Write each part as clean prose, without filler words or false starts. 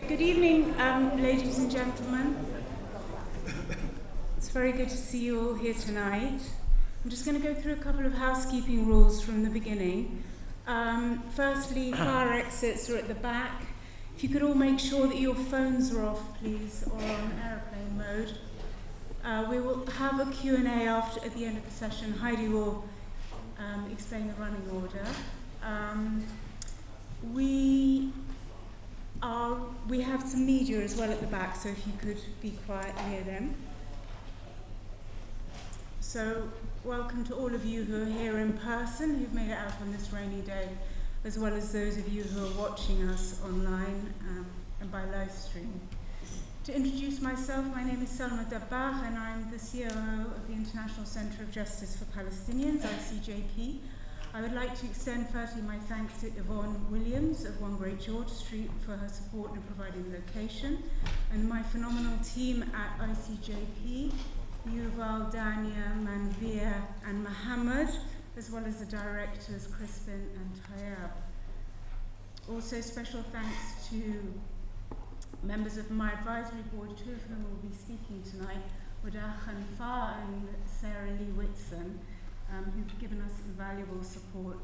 Good evening, ladies and gentlemen. It's very good to see you all here tonight. I'm just going to go through a couple of housekeeping rules from the beginning. Firstly, fire exits are at the back. If you could all make sure that your phones are off, please, or on airplane mode. We will have a Q&A at the end of the session. Heidi will explain the running order. We have some media as well at the back, so if you could be quiet near them. So, welcome to all of you who are here in person, who've made it out on this rainy day, as well as those of you who are watching us online and by live stream. To introduce myself, my name is Shawan Jabarin, and I'm the COO of the International Centre of Justice for Palestinians, ICJP. I would like to extend firstly my thanks to Yvonne Williams of 1 Great George Street for her support in providing the location, and my phenomenal team at ICJP, Yuval, Dania, Manvir and Mohammed, as well as the directors Crispin and Tayab. Also special thanks to members of my advisory board, two of whom will be speaking tonight, Wadah Khanfar and Sarah Lee Whitson, who've given us invaluable support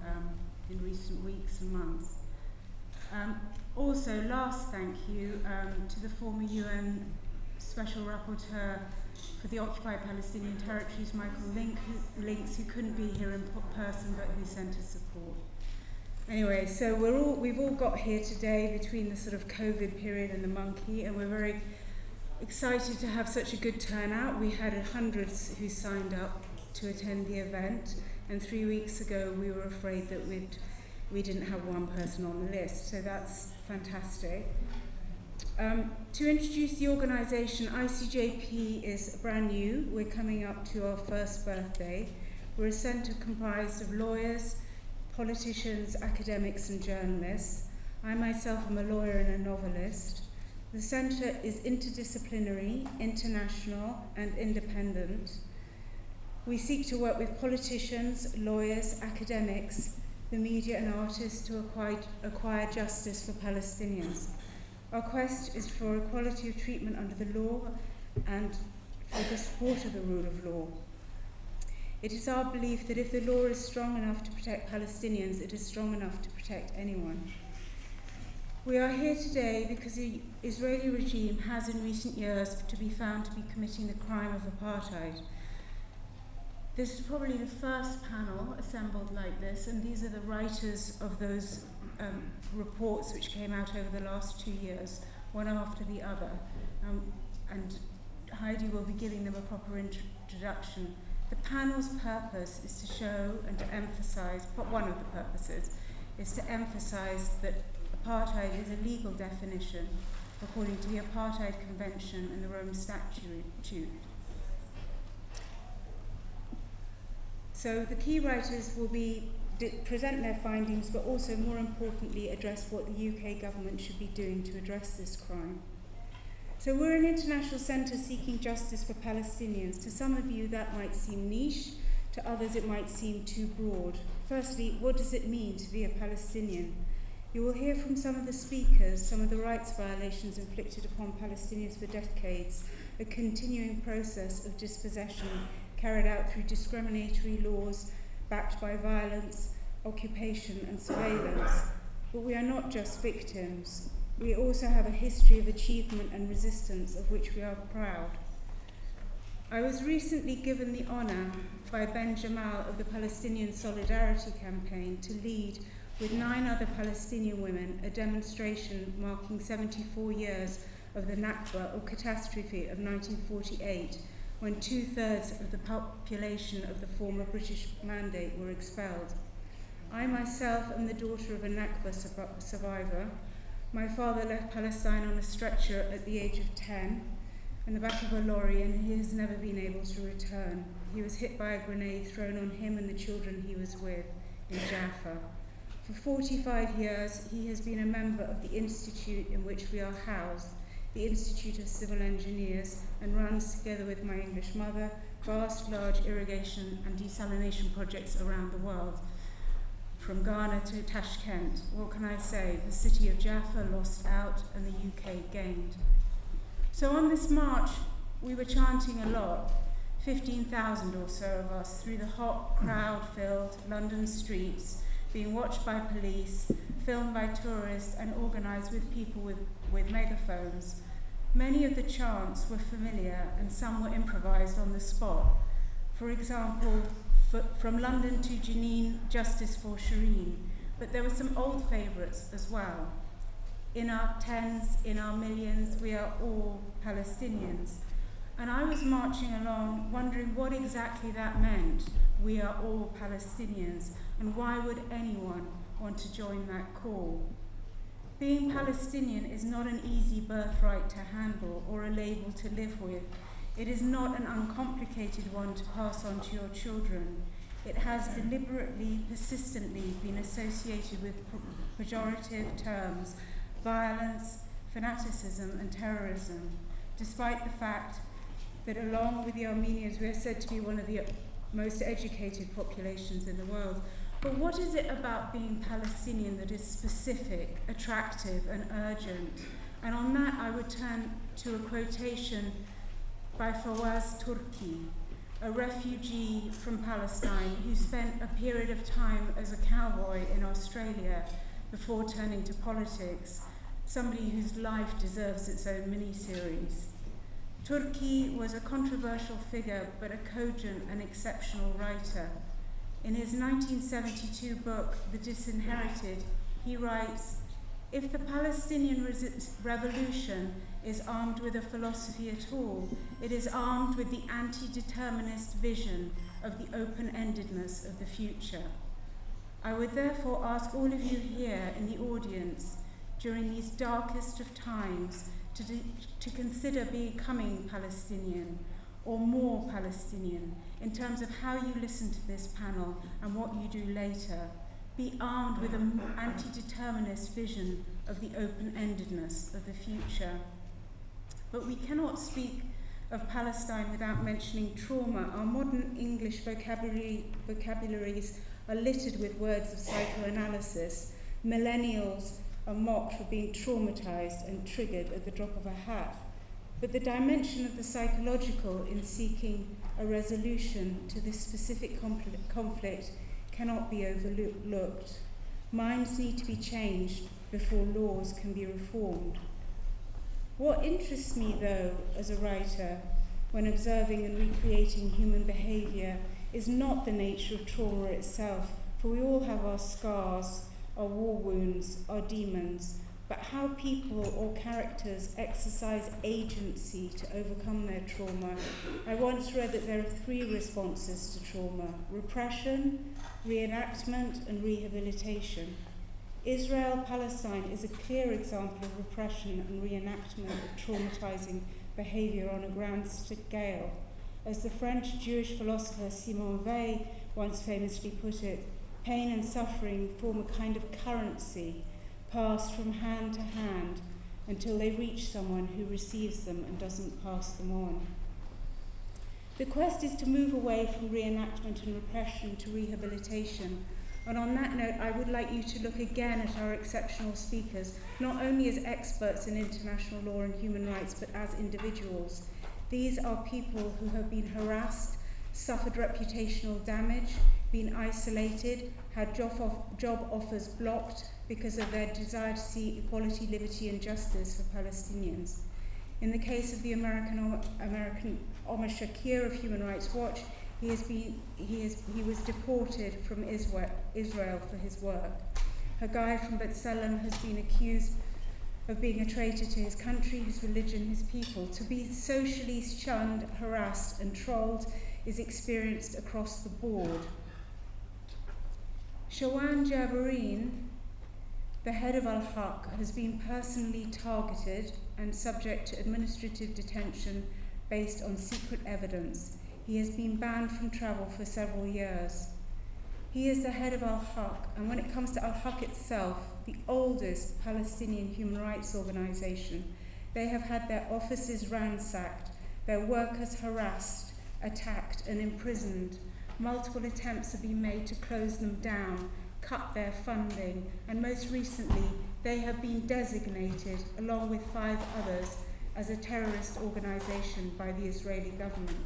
in recent weeks and months. Also, last thank you to the former UN Special Rapporteur for the occupied Palestinian territories, Michael Links, who couldn't be here in person but who sent us support. Anyway, so we've all got here today between the sort of COVID period and the monkey, and we're very excited to have such a good turnout. We had hundreds who signed up to attend the event, and 3 weeks ago we were afraid that we didn't have one person on the list, so that's fantastic. To introduce the organisation, ICJP is brand new. We're coming up to our first birthday. We're a centre comprised of lawyers, politicians, academics and journalists. I myself am a lawyer and a novelist. The centre is interdisciplinary, international and independent. We seek to work with politicians, lawyers, academics, the media and artists to acquire justice for Palestinians. Our quest is for equality of treatment under the law and for the support of the rule of law. It is our belief that if the law is strong enough to protect Palestinians, it is strong enough to protect anyone. We are here today because the Israeli regime has in recent years been found to be committing the crime of apartheid. This is probably the first panel assembled like this, and these are the writers of those reports which came out over the last 2 years, one after the other. And Heidi will be giving them a proper introduction. The panel's purpose is to show and to emphasize, one of the purposes, is to emphasize that apartheid is a legal definition according to the Apartheid Convention and the Rome Statute. So the key writers will present their findings, but also more importantly address what the UK government should be doing to address this crime. So we're an international centre seeking justice for Palestinians. To some of you that might seem niche, to others it might seem too broad. Firstly, what does it mean to be a Palestinian? You will hear from some of the speakers some of the rights violations inflicted upon Palestinians for decades, a continuing process of dispossession carried out through discriminatory laws backed by violence, occupation and surveillance. But we are not just victims. We also have a history of achievement and resistance of which we are proud. I was recently given the honour by Ben Jamal of the Palestinian Solidarity Campaign to lead, with 9 other Palestinian women, a demonstration marking 74 years of the Nakba, or catastrophe, of 1948, when 2/3 of the population of the former British Mandate were expelled. I myself am the daughter of a Nakba survivor. My father left Palestine on a stretcher at the age of 10 in the back of a lorry, and he has never been able to return. He was hit by a grenade thrown on him and the children he was with in Jaffa. For 45 years, he has been a member of the institute in which we are housed, the Institute of Civil Engineers, and runs, together with my English mother, vast, large irrigation and desalination projects around the world. from Ghana to Tashkent. What can I say? The city of Jaffa lost out and the UK gained. So on this march, we were chanting a lot, 15,000 or so of us, through the hot, crowd-filled London streets, being watched by police, filmed by tourists, and organised with people with megaphones. Many of the chants were familiar and some were improvised on the spot. For example, from London to Jenin, justice for Shireen. But there were some old favourites as well. In our tens, in our millions, we are all Palestinians. And I was marching along wondering what exactly that meant, we are all Palestinians, and why would anyone want to join that call? Being Palestinian is not an easy birthright to handle or a label to live with. It is not an uncomplicated one to pass on to your children. It has deliberately, persistently been associated with pejorative terms, violence, fanaticism, and terrorism, despite the fact that along with the Armenians, we are said to be one of the most educated populations in the world. But what is it about being Palestinian that is specific, attractive, and urgent? And on that, I would turn to a quotation by Fawaz Turki, a refugee from Palestine who spent a period of time as a cowboy in Australia before turning to politics, somebody whose life deserves its own mini-series. Turki was a controversial figure, but a cogent and exceptional writer. In his 1972 book, The Disinherited, he writes, "If the Palestinian revolution is armed with a philosophy at all, it is armed with the anti-determinist vision of the open-endedness of the future. I would therefore ask all of you here in the audience, during these darkest of times, to consider becoming Palestinian or more Palestinian in terms of how you listen to this panel and what you do later. Be armed with an anti-determinist vision of the open-endedness of the future." But we cannot speak of Palestine without mentioning trauma. Our modern English vocabularies are littered with words of psychoanalysis. Millennials are mocked for being traumatized and triggered at the drop of a hat. But the dimension of the psychological in seeking a resolution to this specific conflict cannot be overlooked. Minds need to be changed before laws can be reformed. What interests me, though, as a writer, when observing and recreating human behaviour, is not the nature of trauma itself, for we all have our scars, our war wounds, our demons, but how people or characters exercise agency to overcome their trauma. I once read that there are 3 responses to trauma: repression, reenactment, and rehabilitation. Israel-Palestine is a clear example of repression and reenactment of traumatizing behavior on a grand scale. As the French Jewish philosopher Simone Weil once famously put it, pain and suffering form a kind of currency passed from hand to hand until they reach someone who receives them and doesn't pass them on. The quest is to move away from reenactment and repression to rehabilitation. And on that note, I would like you to look again at our exceptional speakers, not only as experts in international law and human rights, but as individuals. These are people who have been harassed, suffered reputational damage, been isolated, had job offers blocked because of their desire to see equality, liberty, and justice for Palestinians. In the case of the American Omar Shakir of Human Rights Watch, he was deported from Israel for his work. Hagai from B'Tselem has been accused of being a traitor to his country, his religion, his people. To be socially shunned, harassed, and trolled is experienced across the board. Shawan Jabarin, the head of Al-Haq, has been personally targeted and subject to administrative detention based on secret evidence. He has been banned from travel for several years. He is the head of Al-Haq, and when it comes to Al-Haq itself, the oldest Palestinian human rights organization, they have had their offices ransacked, their workers harassed, attacked, and imprisoned. Multiple attempts have been made to close them down, cut their funding, and most recently, they have been designated, along with 5 others, as a terrorist organization by the Israeli government.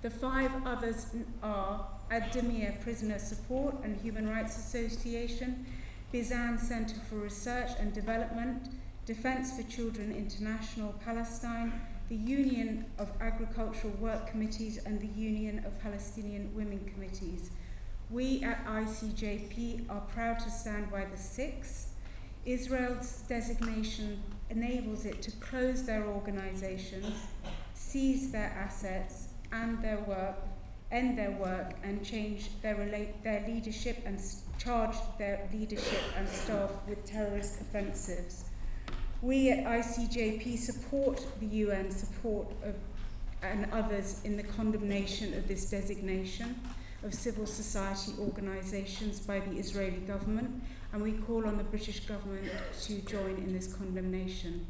The 5 others are Ad-Damir Prisoner Support and Human Rights Association, Bizan Center for Research and Development, Defense for Children International Palestine, the Union of Agricultural Work Committees, and the Union of Palestinian Women Committees. We at ICJP are proud to stand by the 6. Israel's designation enables it to close their organizations, seize their assets and their work, end their work, and change their leadership and charge their leadership and staff with terrorist offensives. We at ICJP support the UN support and others in the condemnation of this designation of civil society organisations by the Israeli government, and we call on the British government to join in this condemnation.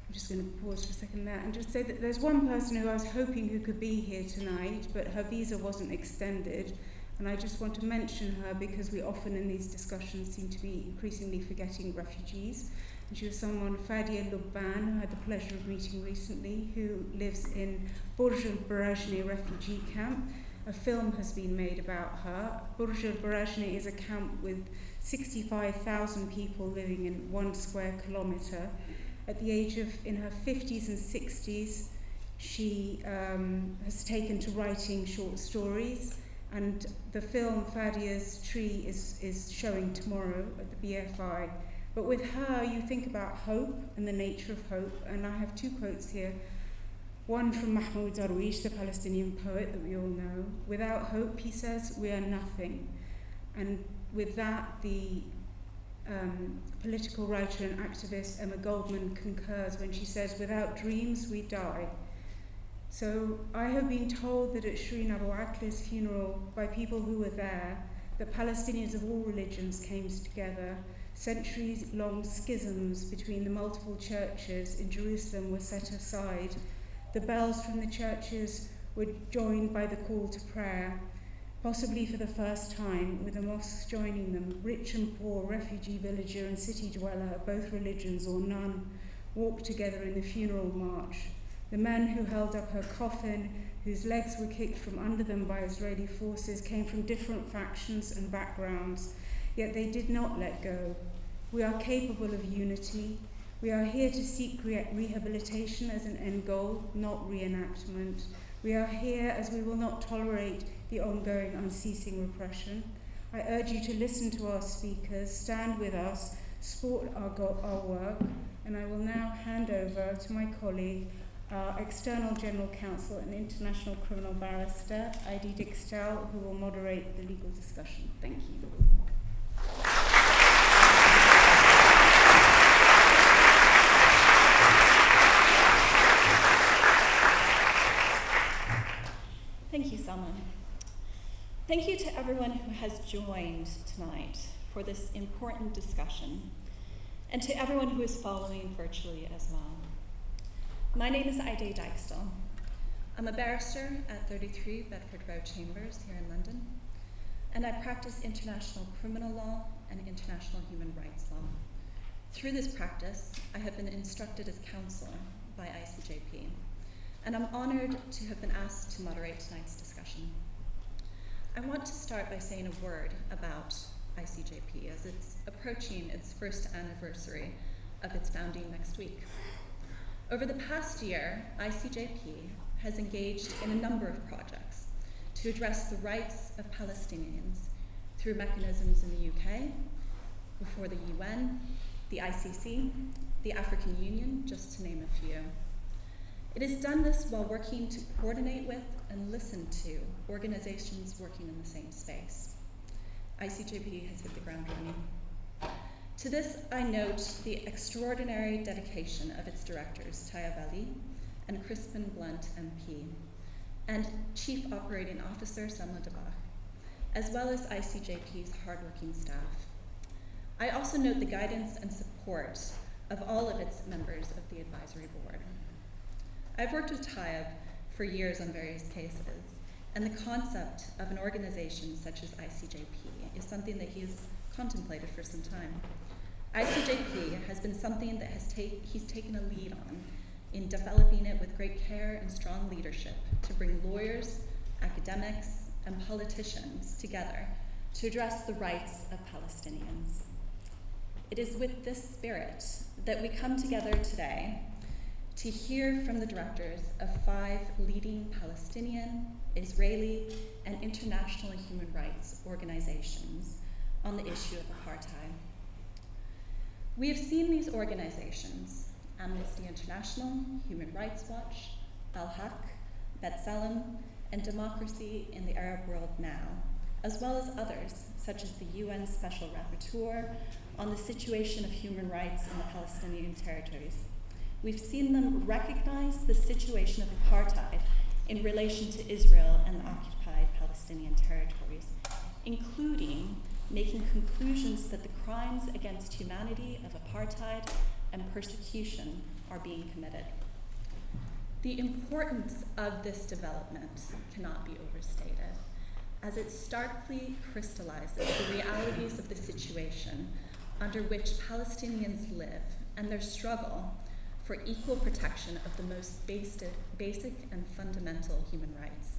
I'm just going to pause for a second there and just say that there's one person who I was hoping who could be here tonight, but her visa wasn't extended, and I just want to mention her because we often in these discussions seem to be increasingly forgetting refugees. And she was someone, Fadia Lubban, who I had the pleasure of meeting recently, who lives in Burj al-Barajni refugee camp. A film has been made about her. Burj al-Barajni is a camp with 65,000 people living in 1 square kilometre. At the age of, in her 50s and 60s, she has taken to writing short stories, and the film Fadia's Tree is showing tomorrow at the BFI. But with her, you think about hope and the nature of hope, and I have 2 quotes here. One from Mahmoud Darwish, the Palestinian poet that we all know. Without hope, he says, we are nothing. And with that, the political writer and activist Emma Goldman concurs when she says, without dreams, we die. So I have been told that at Shireen Abu Akleh's funeral by people who were there, that Palestinians of all religions came together. Centuries-long schisms between the multiple churches in Jerusalem were set aside. The bells from the churches were joined by the call to prayer, possibly for the first time, with the mosques joining them. Rich and poor, refugee villager and city dweller, both religions or none, walked together in the funeral march. The men who held up her coffin, whose legs were kicked from under them by Israeli forces, came from different factions and backgrounds, yet they did not let go. We are capable of unity. We are here to seek rehabilitation as an end goal, not reenactment. We are here as we will not tolerate the ongoing, unceasing repression. I urge you to listen to our speakers, stand with us, support our work, and I will now hand over to my colleague, our External General Counsel and International Criminal Barrister, Heidi Dixtel, who will moderate the legal discussion. Thank you. Thank you, Salman. Thank you to everyone who has joined tonight for this important discussion, and to everyone who is following virtually as well. My name is Heidi Dixtel. I'm a barrister at 33 Bedford Row Chambers here in London, and I practice international criminal law and international human rights law. Through this practice, I have been instructed as counsel by ICJP, and I'm honored to have been asked to moderate tonight's discussion. I want to start by saying a word about ICJP, as it's approaching its first anniversary of its founding next week. Over the past year, ICJP has engaged in a number of projects to address the rights of Palestinians through mechanisms in the UK, before the UN, the ICC, the African Union, just to name a few. It has done this while working to coordinate with and listen to organizations working in the same space. ICJP has hit the ground running. To this, I note the extraordinary dedication of its directors, Tayeb Ali and Crispin Blunt MP, and Chief Operating Officer Salma Dabah, as well as ICJP's hardworking staff. I also note the guidance and support of all of its members of the advisory board. I've worked with Tayeb for years on various cases, and the concept of an organization such as ICJP is something that he has contemplated for some time. ICJP has been something that he's taken a lead on in developing it with great care and strong leadership to bring lawyers, academics, and politicians together to address the rights of Palestinians. It is with this spirit that we come together today to hear from the directors of 5 leading Palestinian, Israeli, and international human rights organizations on the issue of apartheid. We have seen these organizations, Amnesty International, Human Rights Watch, Al-Haq, B'Tselem, and Democracy in the Arab World Now, as well as others, such as the UN Special Rapporteur on the situation of human rights in the Palestinian territories. We've seen them recognize the situation of apartheid in relation to Israel and the occupied Palestinian territories, including making conclusions that the crimes against humanity of apartheid and persecution are being committed. The importance of this development cannot be overstated, as it starkly crystallizes the realities of the situation under which Palestinians live and their struggle for equal protection of the most basic and fundamental human rights.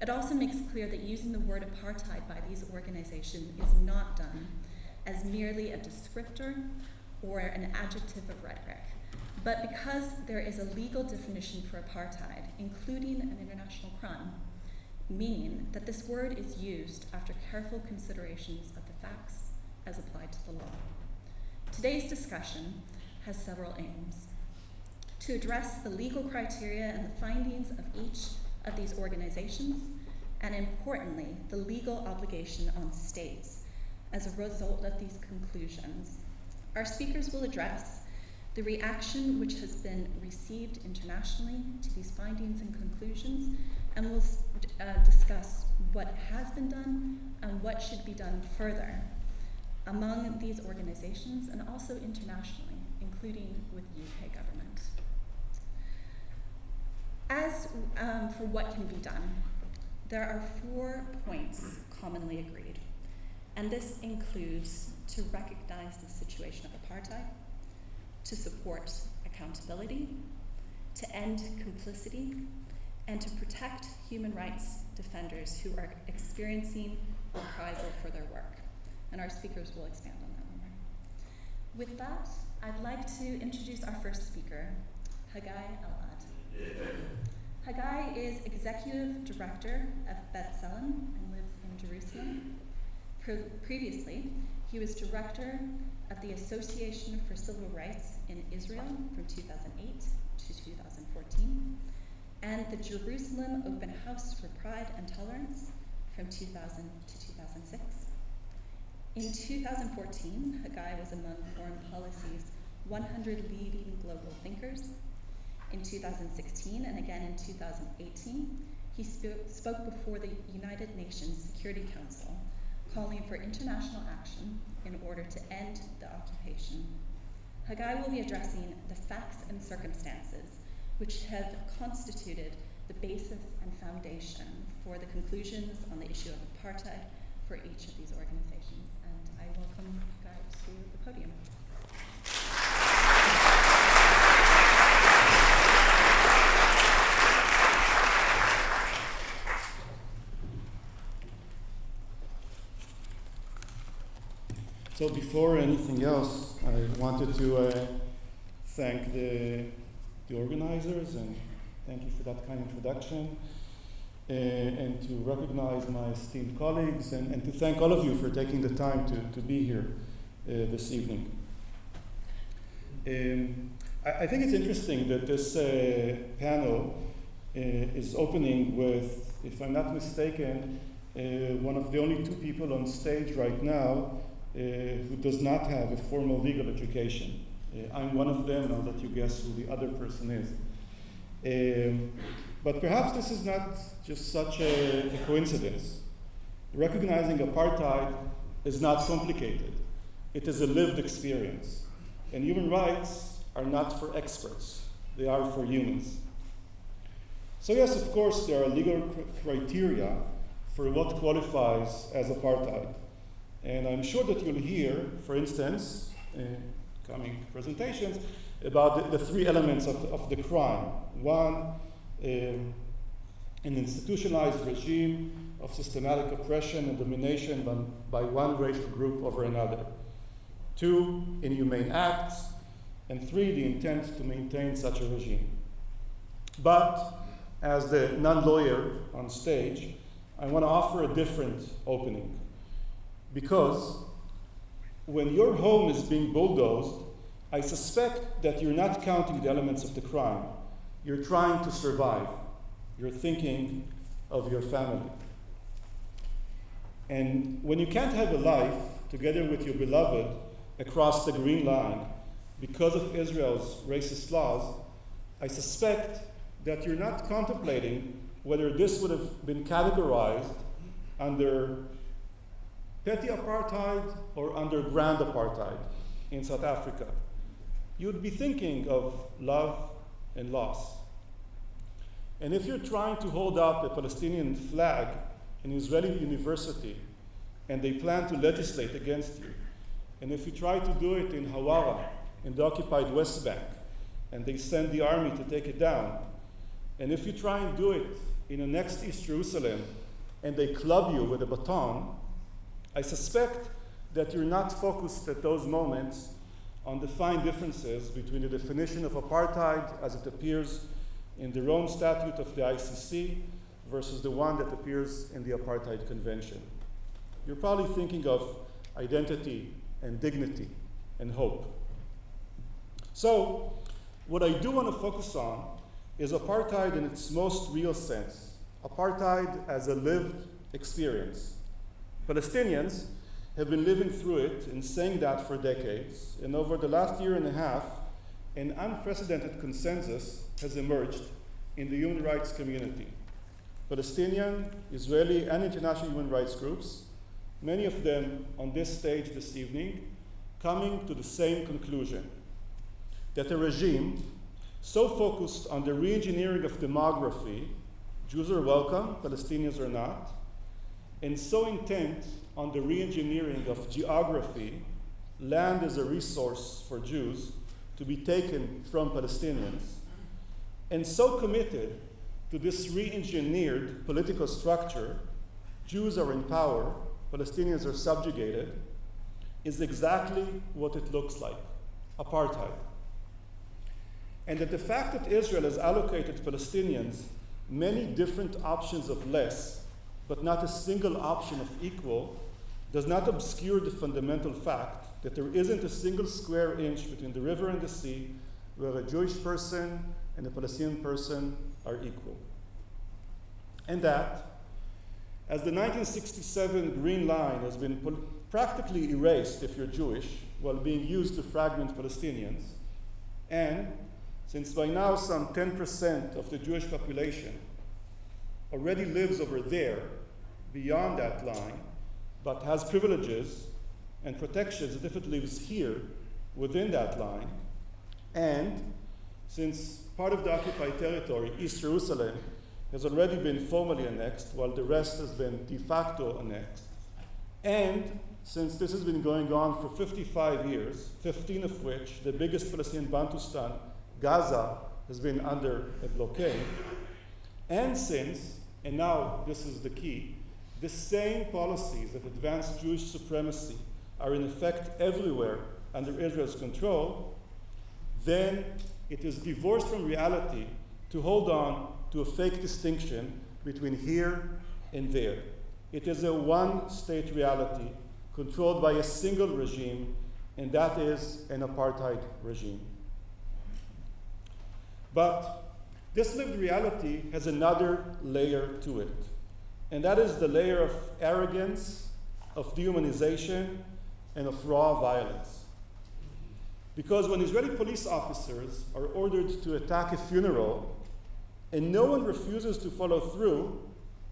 It also makes clear that using the word apartheid by these organizations is not done as merely a descriptor or an adjective of rhetoric, but because there is a legal definition for apartheid, including an international crime, meaning that this word is used after careful considerations of the facts as applied to the law. Today's discussion has several aims: to address the legal criteria and the findings of each of these organizations, and importantly, the legal obligation on states as a result of these conclusions. Our speakers will address the reaction which has been received internationally to these findings and conclusions, and we'll discuss what has been done and what should be done further among these organizations and also internationally, including with the UK government. As for what can be done, there are 4 points commonly agreed, and this includes to recognize the situation of apartheid, to support accountability, to end complicity, and to protect human rights defenders who are experiencing reprisal for their work. And our speakers will expand on that more. With that, I'd like to introduce our first speaker, Hagai El-Ad. Hagai is Executive Director of B'Tselem and lives in Jerusalem. Previously, he was Director of the Association for Civil Rights in Israel from 2008 to 2014, and the Jerusalem Open House for Pride and Tolerance from 2000 to 2006. In 2014, Hagai was among Foreign Policy's 100 leading global thinkers. In 2016 and again in 2018, he spoke before the United Nations Security Council, calling for international action in order to end the occupation. Hagai will be addressing the facts and circumstances which have constituted the basis and foundation for the conclusions on the issue of apartheid for each of these organizations. And I welcome Hagai to the podium. So before anything else, I wanted to thank the organizers, and thank you for that kind introduction, and to recognize my esteemed colleagues, and to thank all of you for taking the time to be here this evening. I think it's interesting that this panel is opening with, if I'm not mistaken, one of the only 2 people on stage right now who does not have a formal legal education. I'm one of them. I'll let you guess who the other person is. But perhaps this is not just such a coincidence. Recognizing apartheid is not complicated. It is a lived experience. And human rights are not for experts. They are for humans. So yes, of course, there are legal criteria for what qualifies as apartheid. And I'm sure that you'll hear, for instance, in coming presentations, about the three elements of the crime. One, an institutionalized regime of systematic oppression and domination by one racial group over another. Two, inhumane acts. And three, the intent to maintain such a regime. But as the non-lawyer on stage, I want to offer a different opening. Because when your home is being bulldozed, I suspect that you're not counting the elements of the crime. You're trying to survive. You're thinking of your family. And when you can't have a life together with your beloved across the green line because of Israel's racist laws, I suspect that you're not contemplating whether this would have been categorized under petty apartheid or under grand apartheid in South Africa. You'd be thinking of love and loss. And if you're trying to hold up a Palestinian flag in an Israeli university and they plan to legislate against you, and if you try to do it in Hawara, in the occupied West Bank, and they send the army to take it down, and if you try and do it in the next East Jerusalem and they club you with a baton, I suspect that you're not focused at those moments on the fine differences between the definition of apartheid as it appears in the Rome Statute of the ICC versus the one that appears in the Apartheid Convention. You're probably thinking of identity and dignity and hope. So, what I do want to focus on is apartheid in its most real sense, apartheid as a lived experience. Palestinians have been living through it and saying that for decades, and over the last year and a half, an unprecedented consensus has emerged in the human rights community. Palestinian, Israeli, and international human rights groups, many of them on this stage this evening, coming to the same conclusion, that a regime so focused on the re-engineering of demography, Jews are welcome, Palestinians are not, and so intent on the re-engineering of geography, land as a resource for Jews to be taken from Palestinians, and so committed to this re-engineered political structure, Jews are in power, Palestinians are subjugated, is exactly what it looks like, apartheid. And that the fact that Israel has allocated Palestinians many different options of less, but not a single option of equal, does not obscure the fundamental fact that there isn't a single square inch between the river and the sea where a Jewish person and a Palestinian person are equal. And that, as the 1967 Green Line has been practically erased if you're Jewish, while being used to fragment Palestinians, and since by now some 10% of the Jewish population already lives over there, beyond that line, but has privileges and protections if it lives here within that line, and since part of the occupied territory, East Jerusalem, has already been formally annexed, while the rest has been de facto annexed, and since this has been going on for 55 years, 15 of which, the biggest Palestinian Bantustan, Gaza, has been under a blockade, and since, and now this is the key, the same policies that advance Jewish supremacy are in effect everywhere under Israel's control, then it is divorced from reality to hold on to a fake distinction between here and there. It is a one-state reality controlled by a single regime, and that is an apartheid regime. But this lived reality has another layer to it, and that is the layer of arrogance, of dehumanization, and of raw violence. Because when Israeli police officers are ordered to attack a funeral and no one refuses to follow through,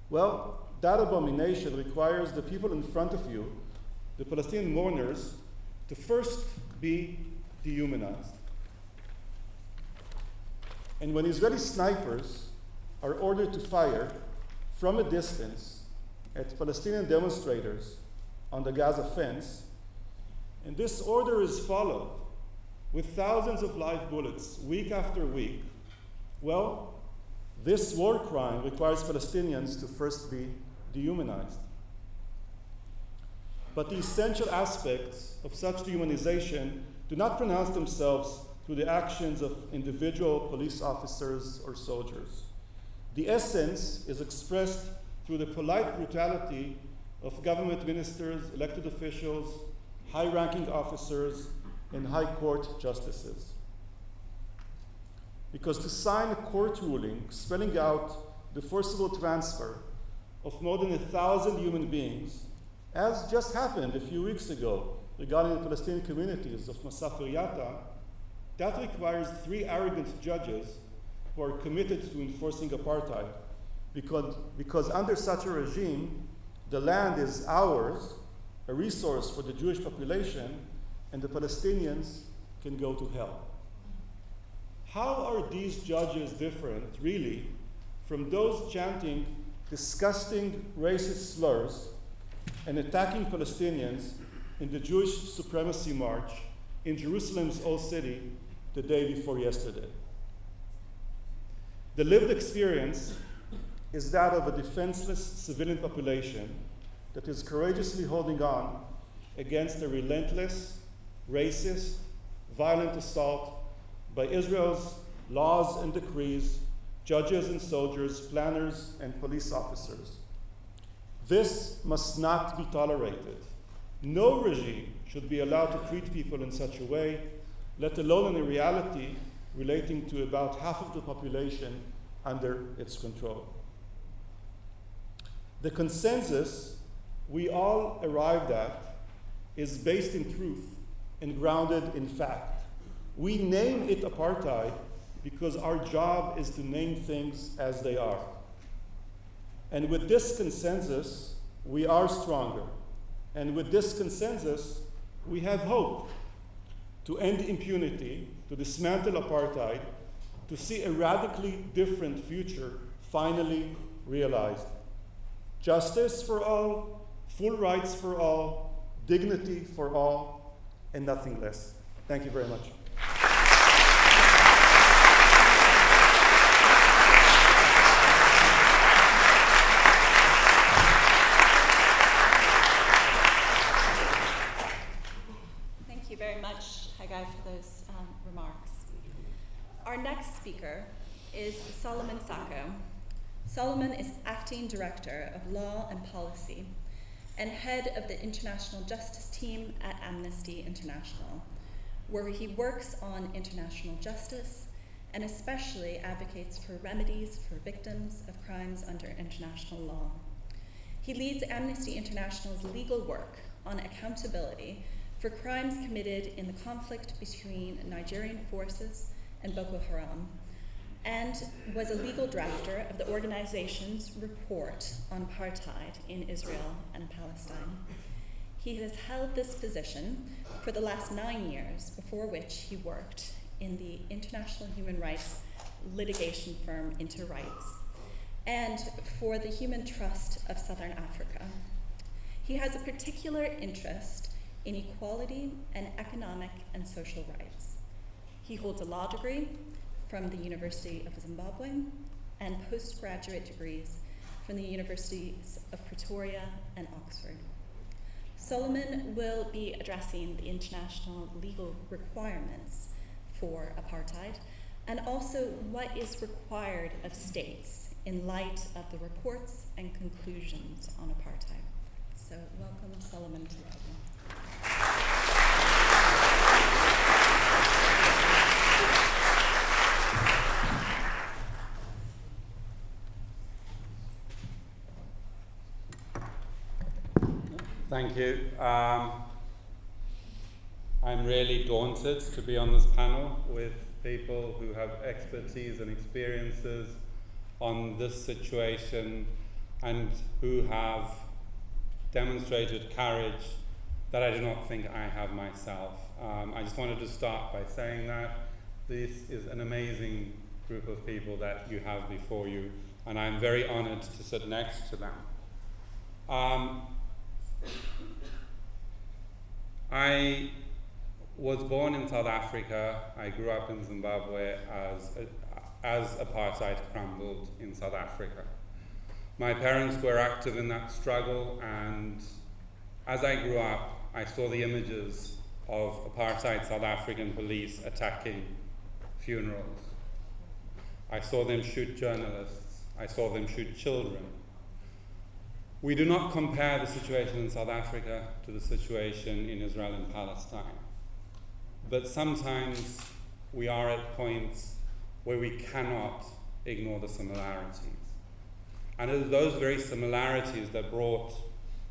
well, that abomination requires the people in front of you, the Palestinian mourners, to first be dehumanized. And when Israeli snipers are ordered to fire from a distance at Palestinian demonstrators on the Gaza fence, and this order is followed with thousands of live bullets week after week, well, this war crime requires Palestinians to first be dehumanized. But the essential aspects of such dehumanization do not pronounce themselves through the actions of individual police officers or soldiers. The essence is expressed through the polite brutality of government ministers, elected officials, high-ranking officers, and high court justices. Because to sign a court ruling spelling out the forcible transfer of more than 1,000 human beings, as just happened a few weeks ago regarding the Palestinian communities of Masafer Yatta, that requires 3 arrogant judges who are committed to enforcing apartheid. Because under such a regime, the land is ours, a resource for the Jewish population, and the Palestinians can go to hell. How are these judges different, really, from those chanting disgusting racist slurs and attacking Palestinians in the Jewish Supremacy March in Jerusalem's Old City the day before yesterday? The lived experience is that of a defenseless civilian population that is courageously holding on against a relentless, racist, violent assault by Israel's laws and decrees, judges and soldiers, planners and police officers. This must not be tolerated. No regime should be allowed to treat people in such a way, let alone in a reality relating to about half of the population under its control. The consensus we all arrived at is based in truth and grounded in fact. We name it apartheid because our job is to name things as they are. And with this consensus, we are stronger. And with this consensus, we have hope to end impunity, to dismantle apartheid, to see a radically different future finally realized. Justice for all, full rights for all, dignity for all, and nothing less. Thank you very much. Thank you very much, Hagai, for those remarks. Our next speaker is Solomon Sacco. Solomon is Acting Director of Law and Policy and head of the International Justice Team at Amnesty International, where he works on international justice and especially advocates for remedies for victims of crimes under international law. He leads Amnesty International's legal work on accountability for crimes committed in the conflict between Nigerian forces and Boko Haram, and was a legal drafter of the organization's report on apartheid in Israel and Palestine. He has held this position for the last 9 years, before which he worked in the international human rights litigation firm Interrights, and for the Human Trust of Southern Africa. He has a particular interest in equality and economic and social rights. He holds a law degree from the University of Zimbabwe and postgraduate degrees from the Universities of Pretoria and Oxford. Solomon will be addressing the international legal requirements for apartheid and also what is required of states in light of the reports and conclusions on apartheid. So welcome, Solomon, to the podium. Thank you. I'm really daunted to be on this panel with people who have expertise and experiences on this situation and who have demonstrated courage that I do not think I have myself. I just wanted to start by saying that this is an amazing group of people that you have before you, and I'm very honored to sit next to them. I was born in South Africa. I grew up in Zimbabwe as apartheid crumbled in South Africa. My parents were active in that struggle, and as I grew up, I saw the images of apartheid South African police attacking funerals. I saw them shoot journalists. I saw them shoot children. We do not compare the situation in South Africa to the situation in Israel and Palestine. But sometimes we are at points where we cannot ignore the similarities. And it is those very similarities that brought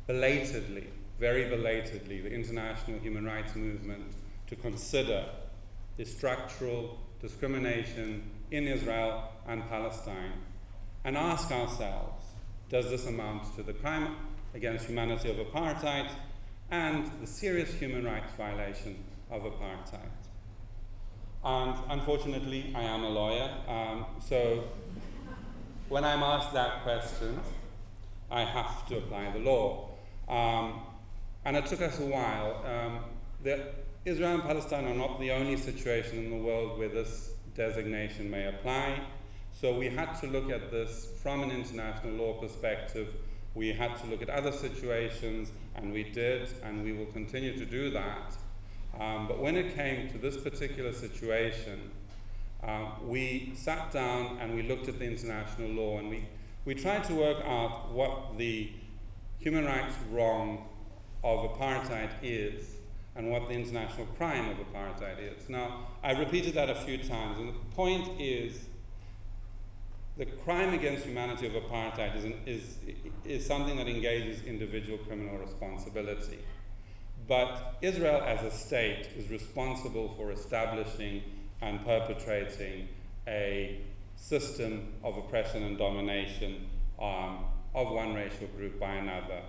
belatedly, very belatedly, the international human rights movement to consider the structural discrimination in Israel and Palestine and ask ourselves, does this amount to the crime against humanity of apartheid and the serious human rights violation of apartheid? And unfortunately, I am a lawyer, so when I'm asked that question, I have to apply the law. And it took us a while. Israel and Palestine are not the only situation in the world where this designation may apply. So we had to look at this from an international law perspective. We had to look at other situations, and we did, and we will continue to do that. But when it came to this particular situation, we sat down and we looked at the international law, and we tried to work out what the human rights wrong of apartheid is and what the international crime of apartheid is. Now, I repeated that a few times, and the point is the crime against humanity of apartheid is something that engages individual criminal responsibility. But Israel as a state is responsible for establishing and perpetrating a system of oppression and domination of one racial group by another,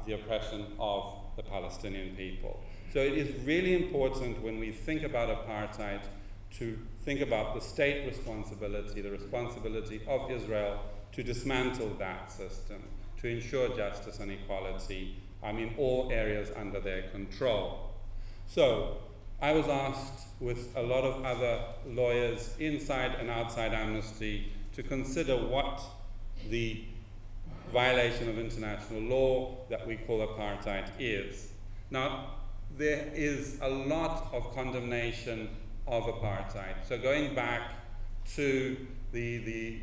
the oppression of the Palestinian people. So it is really important when we think about apartheid to think about the state responsibility, the responsibility of Israel to dismantle that system, to ensure justice and equality in all areas under their control. So I was asked with a lot of other lawyers inside and outside Amnesty to consider what the violation of international law that we call apartheid is. Now, there is a lot of condemnation of apartheid. So going back to the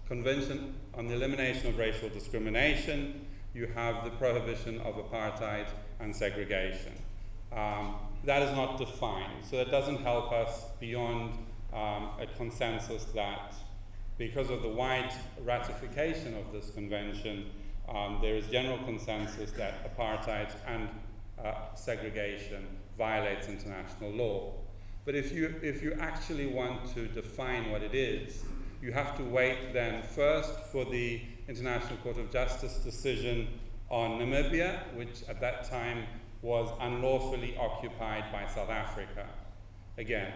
Convention on the Elimination of Racial Discrimination, you have the prohibition of apartheid and segregation. That is not defined, so that doesn't help us beyond a consensus that because of the wide ratification of this convention, there is general consensus that apartheid and segregation violates international law. But if you actually want to define what it is, you have to wait then first for the International Court of Justice decision on Namibia, which at that time was unlawfully occupied by South Africa. Again,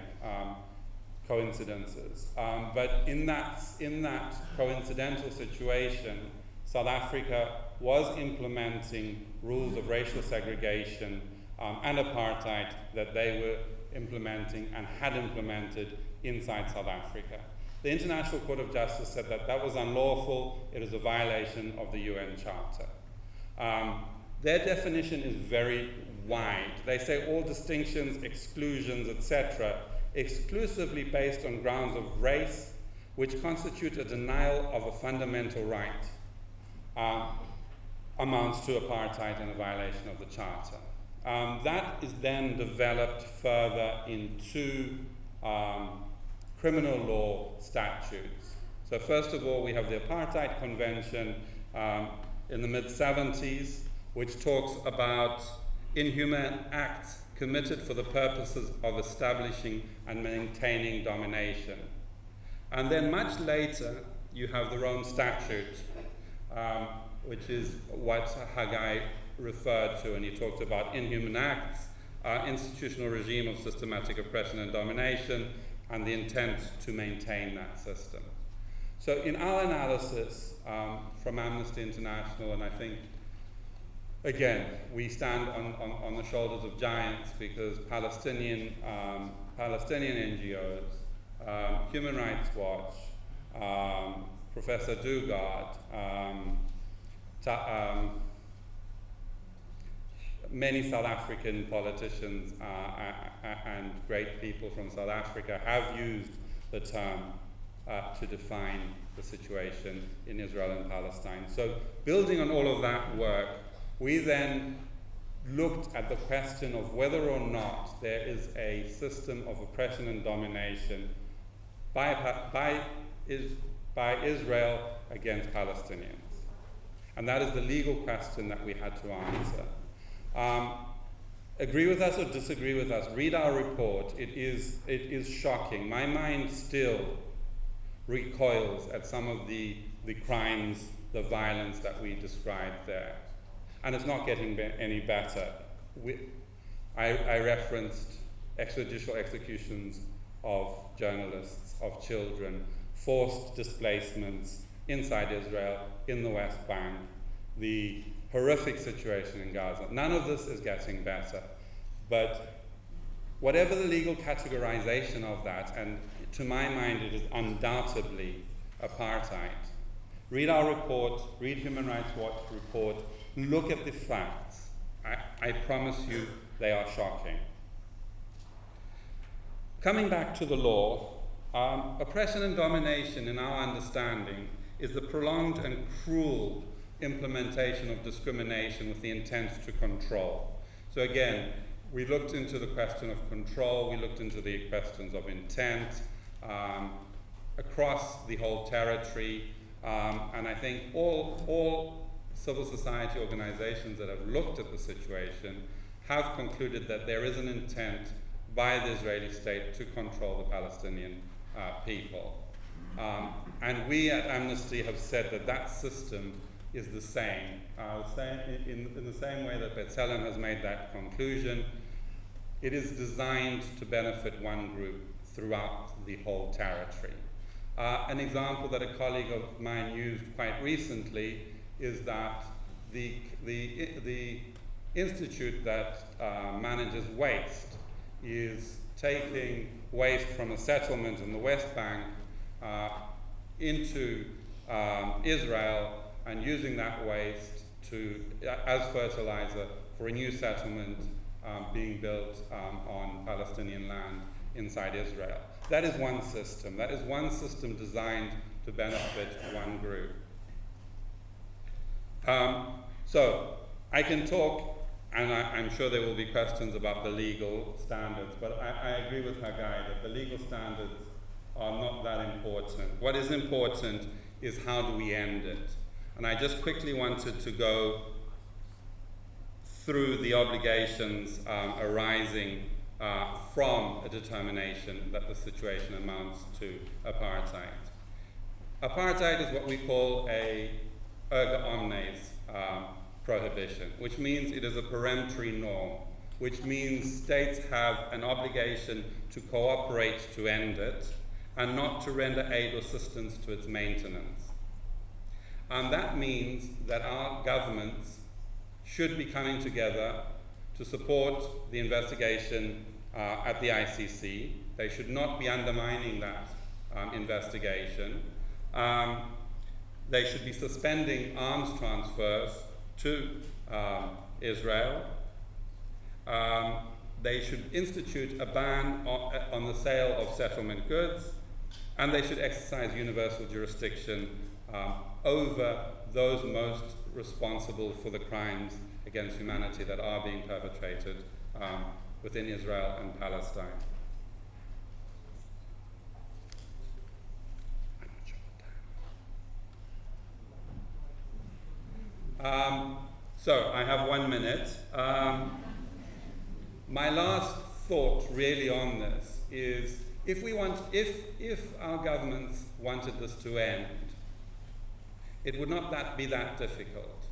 coincidences. But in that coincidental situation, South Africa was implementing rules of racial segregation and apartheid that they were implementing and had implemented inside South Africa. The International Court of Justice said that that was unlawful, it is a violation of the UN Charter. Their definition is very wide. They say all distinctions, exclusions, etc., exclusively based on grounds of race, which constitute a denial of a fundamental right, amounts to apartheid and a violation of the Charter. That is then developed further into criminal law statutes. So first of all, we have the Apartheid Convention in the mid-70s, which talks about inhuman acts committed for the purposes of establishing and maintaining domination. And then much later, you have the Rome Statute, which is what Hagai referred to, and he talked about inhuman acts, institutional regime of systematic oppression and domination, and the intent to maintain that system. So in our analysis from Amnesty International, and I think, again, we stand on the shoulders of giants, because Palestinian NGOs, Human Rights Watch, Professor Dugard, many South African politicians and great people from South Africa have used the term to define the situation in Israel and Palestine. So building on all of that work, we then looked at the question of whether or not there is a system of oppression and domination by Israel against Palestinians. And that is the legal question that we had to answer. Agree with us or disagree with us, read our report. It is shocking. My mind still recoils at some of the crimes, the violence that we described there. And it's not getting any better. I referenced extrajudicial executions of journalists, of children, forced displacements inside Israel, in the West Bank, the horrific situation in Gaza. None of this is getting better. But whatever the legal categorization of that, and to my mind it is undoubtedly apartheid. Read our report, read Human Rights Watch report, look at the facts. I promise you they are shocking. Coming back to the law, oppression and domination in our understanding is the prolonged and cruel implementation of discrimination with the intent to control. So again, we looked into the question of control, we looked into the questions of intent across the whole territory, and I think all civil society organizations that have looked at the situation have concluded that there is an intent by the Israeli state to control the Palestinian people. And we at Amnesty have said that that system is the same. In the same way that B'Tselem has made that conclusion, it is designed to benefit one group throughout the whole territory. An example that a colleague of mine used quite recently is that the institute that manages waste is taking waste from a settlement in the West Bank into Israel and using that waste as fertilizer for a new settlement being built on Palestinian land inside Israel. That is one system. That is one system designed to benefit one group. So I can talk, and I'm sure there will be questions about the legal standards, but I agree with Hagai that the legal standards are not that important. What is important is how do we end it? And I just quickly wanted to go through the obligations arising from a determination that the situation amounts to apartheid. Apartheid is what we call a erga omnes prohibition, which means it is a peremptory norm, which means states have an obligation to cooperate to end it and not to render aid or assistance to its maintenance. And that means that our governments should be coming together to support the investigation at the ICC. They should not be undermining that investigation. They should be suspending arms transfers to Israel. They should institute a ban on the sale of settlement goods, and they should exercise universal jurisdiction over those most responsible for the crimes against humanity that are being perpetrated within Israel and Palestine. So I have 1 minute. My last thought really on this is if our governments wanted this to end, it would not be that difficult.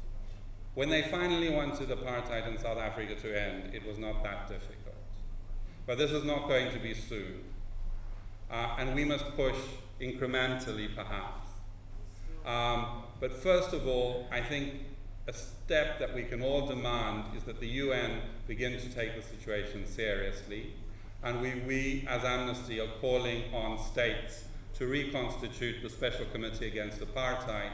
When they finally wanted apartheid in South Africa to end, it was not that difficult. But this is not going to be soon. and we must push incrementally, perhaps. But first of all, I think a step that we can all demand is that the UN begin to take the situation seriously, and we as Amnesty are calling on states to reconstitute the Special Committee Against Apartheid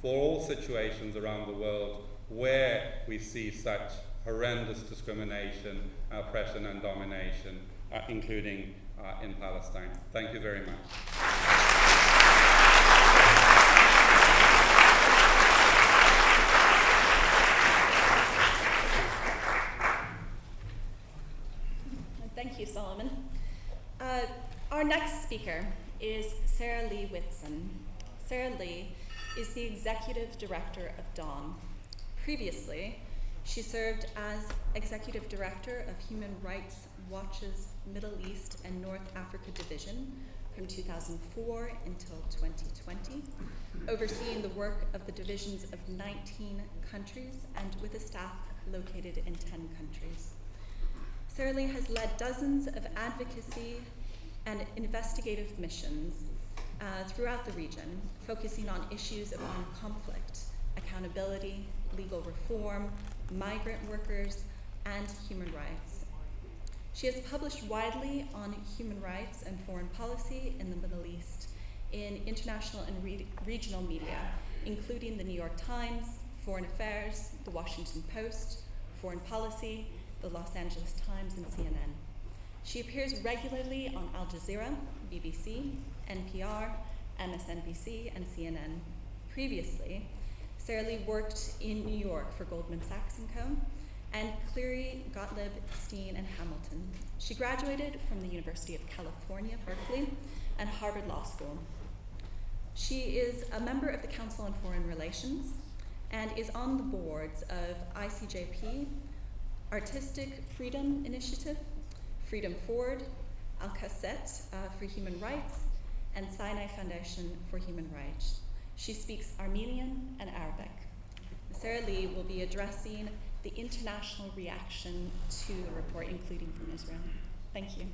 for all situations around the world where we see such horrendous discrimination, oppression and domination, including in Palestine. Thank you very much. Thank you, Solomon. Our next speaker is Sarah Lee Whitson. Sarah Lee is the Executive Director of DAWN. Previously, she served as Executive Director of Human Rights Watch's Middle East and North Africa Division from 2004 until 2020, overseeing the work of the divisions of 19 countries and with a staff located in 10 countries. Sarah Lee has led dozens of advocacy and investigative missions throughout the region, focusing on issues of armed conflict, accountability, legal reform, migrant workers, and human rights. She has published widely on human rights and foreign policy in the Middle East in international and regional media, including the New York Times, Foreign Affairs, the Washington Post, Foreign Policy, the Los Angeles Times, and CNN. She appears regularly on Al Jazeera, BBC, NPR, MSNBC, and CNN. Previously, Sarah Lee worked in New York for Goldman Sachs & Co. and Cleary, Gottlieb, Steen, and Hamilton. She graduated from the University of California, Berkeley, and Harvard Law School. She is a member of the Council on Foreign Relations and is on the boards of ICJP, Artistic Freedom Initiative, Freedom Forward, Al-Qasset for Human Rights, and Sinai Foundation for Human Rights. She speaks Armenian and Arabic. Sarah Lee will be addressing the international reaction to the report, including from Israel. Thank you.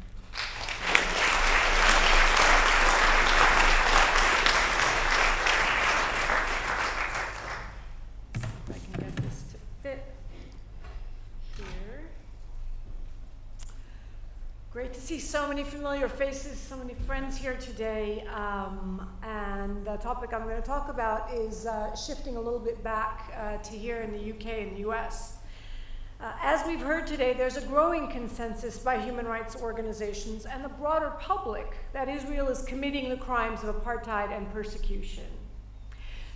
I can get this to fit here. Great to see so many familiar faces, so many friends here today. And the topic I'm going to talk about is shifting a little bit back to here in the UK and the US. As we've heard today, there's a growing consensus by human rights organizations and the broader public that Israel is committing the crimes of apartheid and persecution.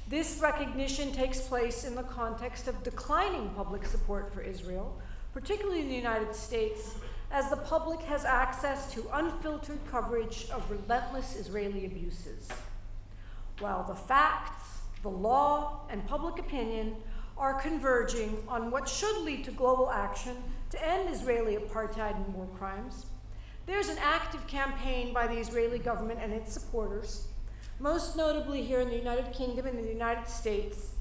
This recognition takes place in the context of declining public support for Israel, particularly in the United States, as the public has access to unfiltered coverage of relentless Israeli abuses. While the facts, the law, and public opinion are converging on what should lead to global action to end Israeli apartheid and war crimes, there's an active campaign by the Israeli government and its supporters, most notably here in the United Kingdom and the United States,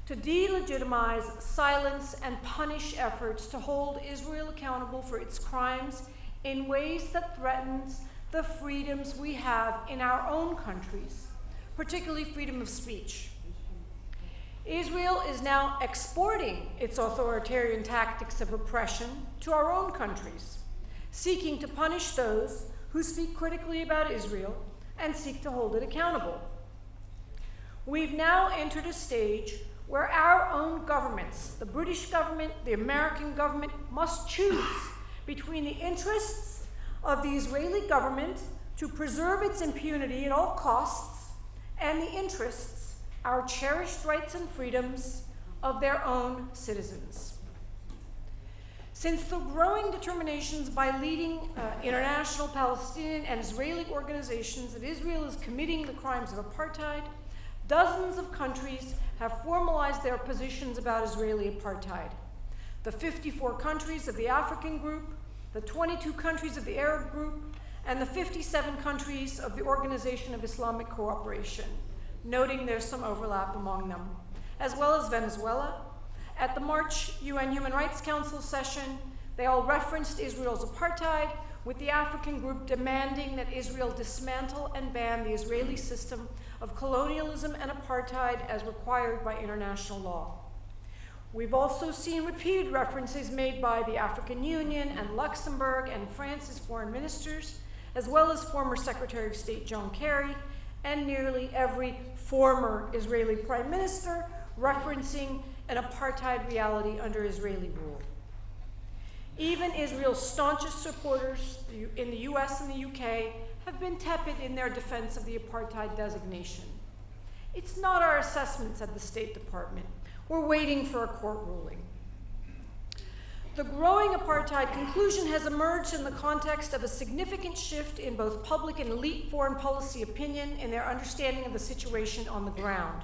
to delegitimize, silence, and punish efforts to hold Israel accountable for its crimes in ways that threatens the freedoms we have in our own countries, particularly freedom of speech. Israel is now exporting its authoritarian tactics of oppression to our own countries, seeking to punish those who speak critically about Israel and seek to hold it accountable. We've now entered a stage where our own governments, the British government, the American government, must choose between the interests of the Israeli government to preserve its impunity at all costs and the interests, our cherished rights and freedoms, of their own citizens. Since the growing determinations by leading international Palestinian and Israeli organizations that Israel is committing the crimes of apartheid, dozens of countries have formalized their positions about Israeli apartheid. The 54 countries of the African group, the 22 countries of the Arab group, and the 57 countries of the Organization of Islamic Cooperation, noting there's some overlap among them, as well as Venezuela. At the March UN Human Rights Council session, they all referenced Israel's apartheid, with the African group demanding that Israel dismantle and ban the Israeli system of colonialism and apartheid as required by international law. We've also seen repeated references made by the African Union and Luxembourg and France's foreign ministers, as well as former Secretary of State John Kerry, and nearly every former Israeli prime minister referencing an apartheid reality under Israeli rule. Even Israel's staunchest supporters in the US and the UK have been tepid in their defense of the apartheid designation. It's not our assessment, said the State Department. We're waiting for a court ruling. The growing apartheid conclusion has emerged in the context of a significant shift in both public and elite foreign policy opinion in their understanding of the situation on the ground.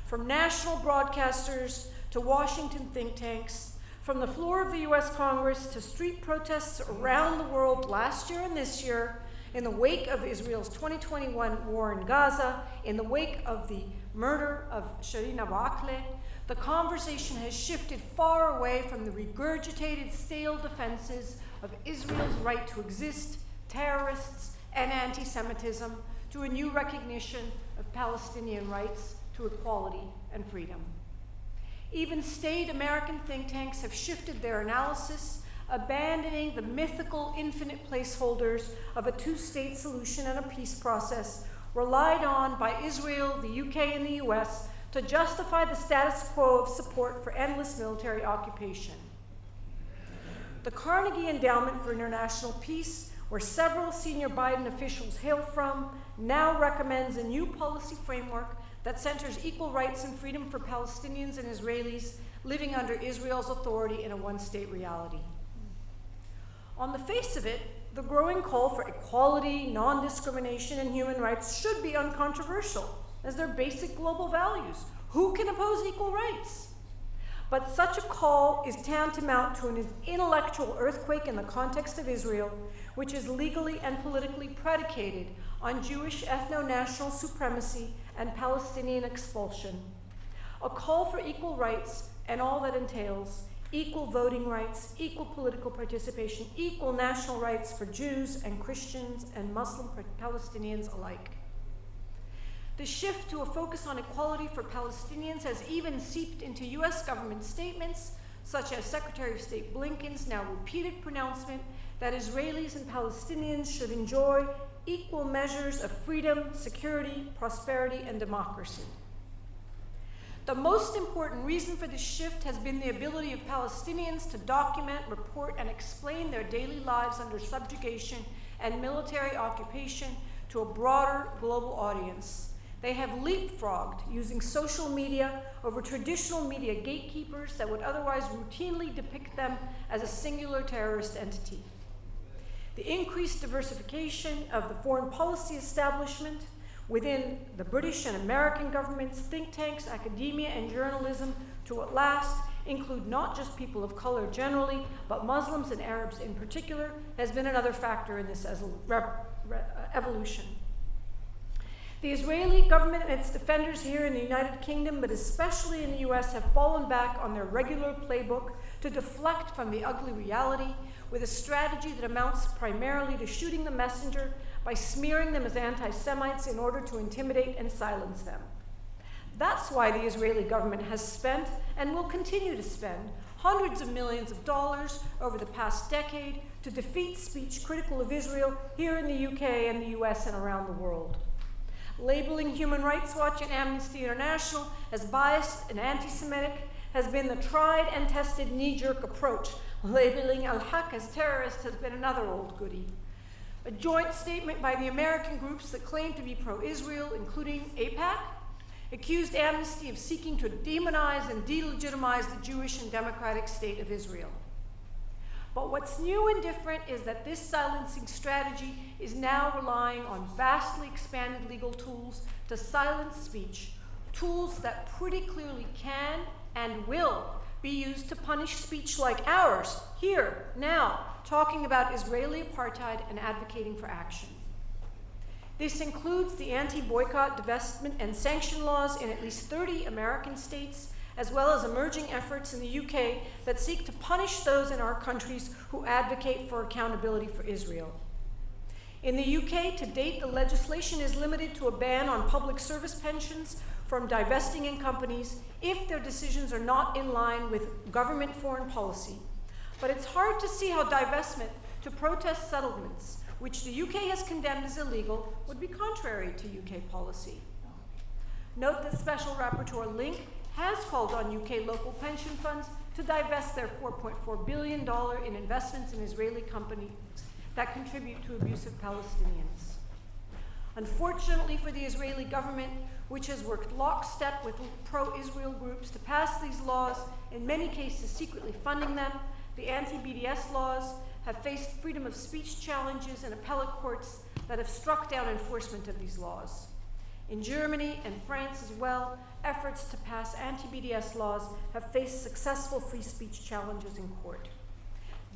From national broadcasters to Washington think tanks, from the floor of the US Congress to street protests around the world last year and this year, in the wake of Israel's 2021 war in Gaza, in the wake of the murder of Shirin Abu Akleh, the conversation has shifted far away from the regurgitated stale defenses of Israel's right to exist, terrorists, and anti-Semitism, to a new recognition of Palestinian rights to equality and freedom. Even staid American think tanks have shifted their analysis, abandoning the mythical infinite placeholders of a two-state solution and a peace process relied on by Israel, the UK, and the US to justify the status quo of support for endless military occupation. The Carnegie Endowment for International Peace, where several senior Biden officials hail from, now recommends a new policy framework that centers equal rights and freedom for Palestinians and Israelis living under Israel's authority in a one-state reality. On the face of it, the growing call for equality, non-discrimination, and human rights should be uncontroversial as their basic global values. Who can oppose equal rights? But such a call is tantamount to an intellectual earthquake in the context of Israel, which is legally and politically predicated on Jewish ethno-national supremacy and Palestinian expulsion. A call for equal rights and all that entails: equal voting rights, equal political participation, equal national rights for Jews and Christians and Muslim Palestinians alike. The shift to a focus on equality for Palestinians has even seeped into US government statements, such as Secretary of State Blinken's now repeated pronouncement that Israelis and Palestinians should enjoy equal measures of freedom, security, prosperity, and democracy. The most important reason for this shift has been the ability of Palestinians to document, report, and explain their daily lives under subjugation and military occupation to a broader global audience. They have leapfrogged using social media over traditional media gatekeepers that would otherwise routinely depict them as a singular terrorist entity. The increased diversification of the foreign policy establishment within the British and American governments, think tanks, academia, and journalism to at last include not just people of color generally, but Muslims and Arabs in particular, has been another factor in this evolution. The Israeli government and its defenders here in the United Kingdom, but especially in the US, have fallen back on their regular playbook to deflect from the ugly reality with a strategy that amounts primarily to shooting the messenger by smearing them as anti-Semites in order to intimidate and silence them. That's why the Israeli government has spent and will continue to spend hundreds of millions of dollars over the past decade to defeat speech critical of Israel here in the UK and the US and around the world. Labeling Human Rights Watch and Amnesty International as biased and anti-Semitic has been the tried and tested knee-jerk approach. Labeling Al-Haq as terrorist has been another old goodie. A joint statement by the American groups that claim to be pro-Israel, including AIPAC, accused Amnesty of seeking to demonize and delegitimize the Jewish and democratic state of Israel. But what's new and different is that this silencing strategy is now relying on vastly expanded legal tools to silence speech, tools that pretty clearly can and will be used to punish speech like ours, here, now, talking about Israeli apartheid and advocating for action. This includes the anti-boycott, divestment, and sanction laws in at least 30 American states, as well as emerging efforts in the UK that seek to punish those in our countries who advocate for accountability for Israel. In the UK, to date, the legislation is limited to a ban on public service pensions from divesting in companies if their decisions are not in line with government foreign policy. But it's hard to see how divestment to protest settlements, which the UK has condemned as illegal, would be contrary to UK policy. Note that Special Rapporteur Link has called on UK local pension funds to divest their $4.4 billion in investments in Israeli companies that contribute to abusive Palestinians. Unfortunately for the Israeli government, which has worked lockstep with pro-Israel groups to pass these laws, in many cases secretly funding them, the anti-BDS laws have faced freedom of speech challenges in appellate courts that have struck down enforcement of these laws. In Germany and France as well, efforts to pass anti-BDS laws have faced successful free speech challenges in court.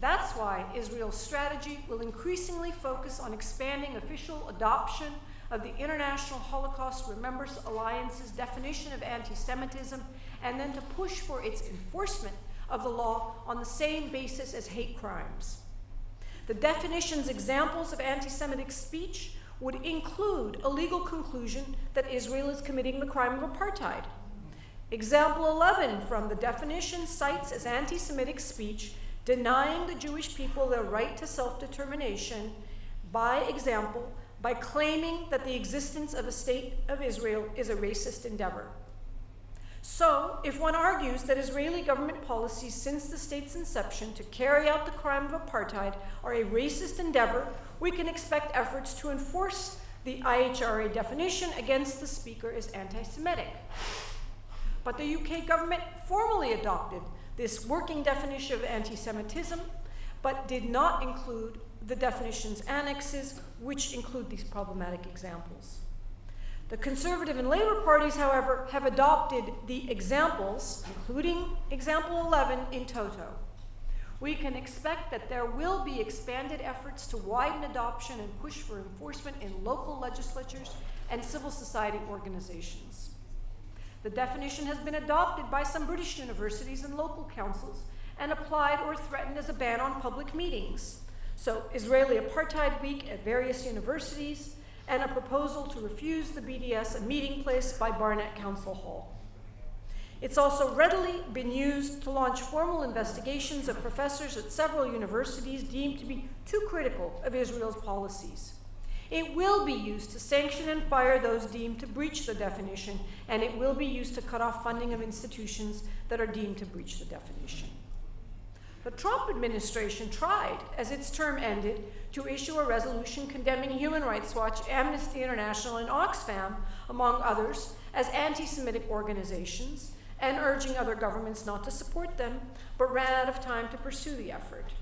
That's why Israel's strategy will increasingly focus on expanding official adoption of the International Holocaust Remembrance Alliance's definition of anti-Semitism, and then to push for its enforcement of the law on the same basis as hate crimes. The definition's examples of anti-Semitic speech would include a legal conclusion that Israel is committing the crime of apartheid. Example 11 from the definition cites as anti-Semitic speech denying the Jewish people their right to self-determination, by example, by claiming that the existence of a state of Israel is a racist endeavor. So, if one argues that Israeli government policies since the state's inception to carry out the crime of apartheid are a racist endeavor, we can expect efforts to enforce the IHRA definition against the speaker as anti-Semitic. But the UK government formally adopted this working definition of anti-Semitism, but did not include the definition's annexes, which include these problematic examples. The Conservative and Labour parties, however, have adopted the examples, including example 11, in toto. We can expect that there will be expanded efforts to widen adoption and push for enforcement in local legislatures and civil society organizations. The definition has been adopted by some British universities and local councils and applied or threatened as a ban on public meetings. So, Israeli Apartheid Week at various universities, and a proposal to refuse the BDS a meeting place by Barnet Council Hall. It's also readily been used to launch formal investigations of professors at several universities deemed to be too critical of Israel's policies. It will be used to sanction and fire those deemed to breach the definition, and it will be used to cut off funding of institutions that are deemed to breach the definition. The Trump administration tried, as its term ended, to issue a resolution condemning Human Rights Watch, Amnesty International, and Oxfam, among others, as anti-Semitic organizations, and urging other governments not to support them, but ran out of time to pursue the effort.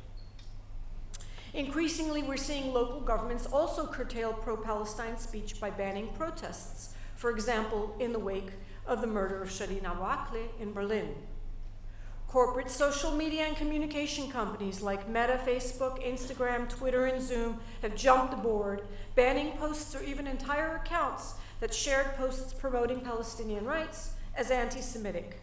Increasingly, we're seeing local governments also curtail pro-Palestine speech by banning protests, for example, in the wake of the murder of Shireen Abu Akleh in Berlin. Corporate social media and communication companies like Meta, Facebook, Instagram, Twitter, and Zoom have jumped aboard, banning posts or even entire accounts that shared posts promoting Palestinian rights as anti-Semitic.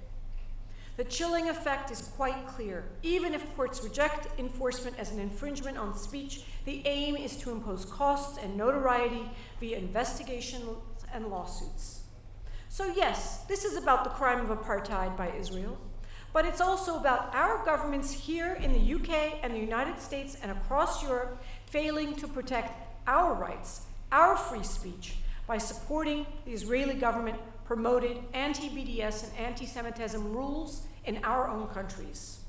The chilling effect is quite clear. Even if courts reject enforcement as an infringement on speech, the aim is to impose costs and notoriety via investigations and lawsuits. So yes, this is about the crime of apartheid by Israel, but it's also about our governments here in the UK and the United States and across Europe failing to protect our rights, our free speech, by supporting the Israeli government promoted anti-BDS and anti-Semitism rules in our own countries.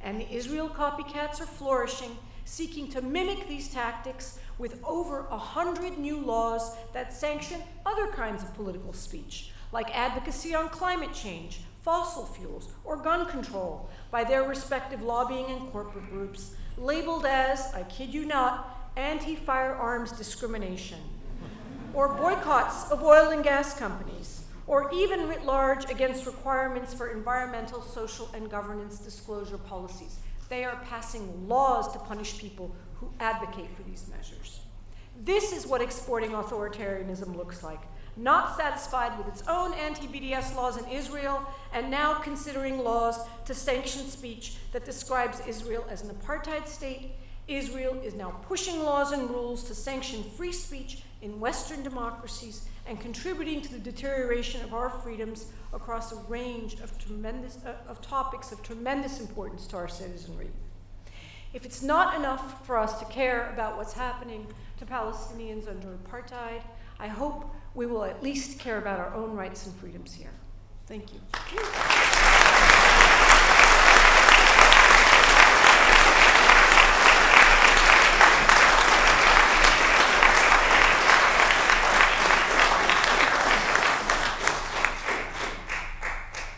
And the Israel copycats are flourishing, seeking to mimic these tactics with over 100 new laws that sanction other kinds of political speech, like advocacy on climate change, fossil fuels, or gun control by their respective lobbying and corporate groups, labeled as, I kid you not, anti-firearms discrimination, or boycotts of oil and gas companies, or even writ large against requirements for environmental, social, and governance disclosure policies. They are passing laws to punish people who advocate for these measures. This is what exporting authoritarianism looks like, not satisfied with its own anti-BDS laws in Israel, and now considering laws to sanction speech that describes Israel as an apartheid state. Israel is now pushing laws and rules to sanction free speech in Western democracies and contributing to the deterioration of our freedoms across a range of topics of tremendous importance to our citizenry. If it's not enough for us to care about what's happening to Palestinians under apartheid, I hope we will at least care about our own rights and freedoms here. Thank you.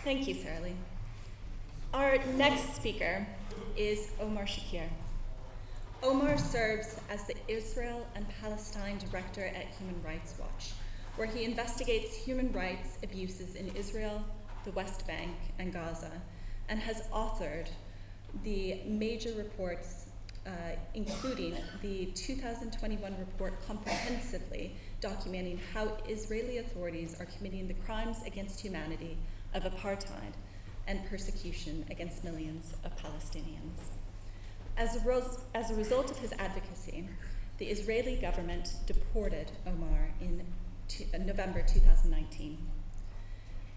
Thank you, Sarah Lee. Our next speaker is Omar Shakir. Omar serves as the Israel and Palestine Director at Human Rights Watch, where he investigates human rights abuses in Israel, the West Bank, and Gaza, and has authored the major reports, including the 2021 report comprehensively documenting how Israeli authorities are committing the crimes against humanity of apartheid and persecution against millions of Palestinians. As a result of his advocacy, the Israeli government deported Omar in November 2019.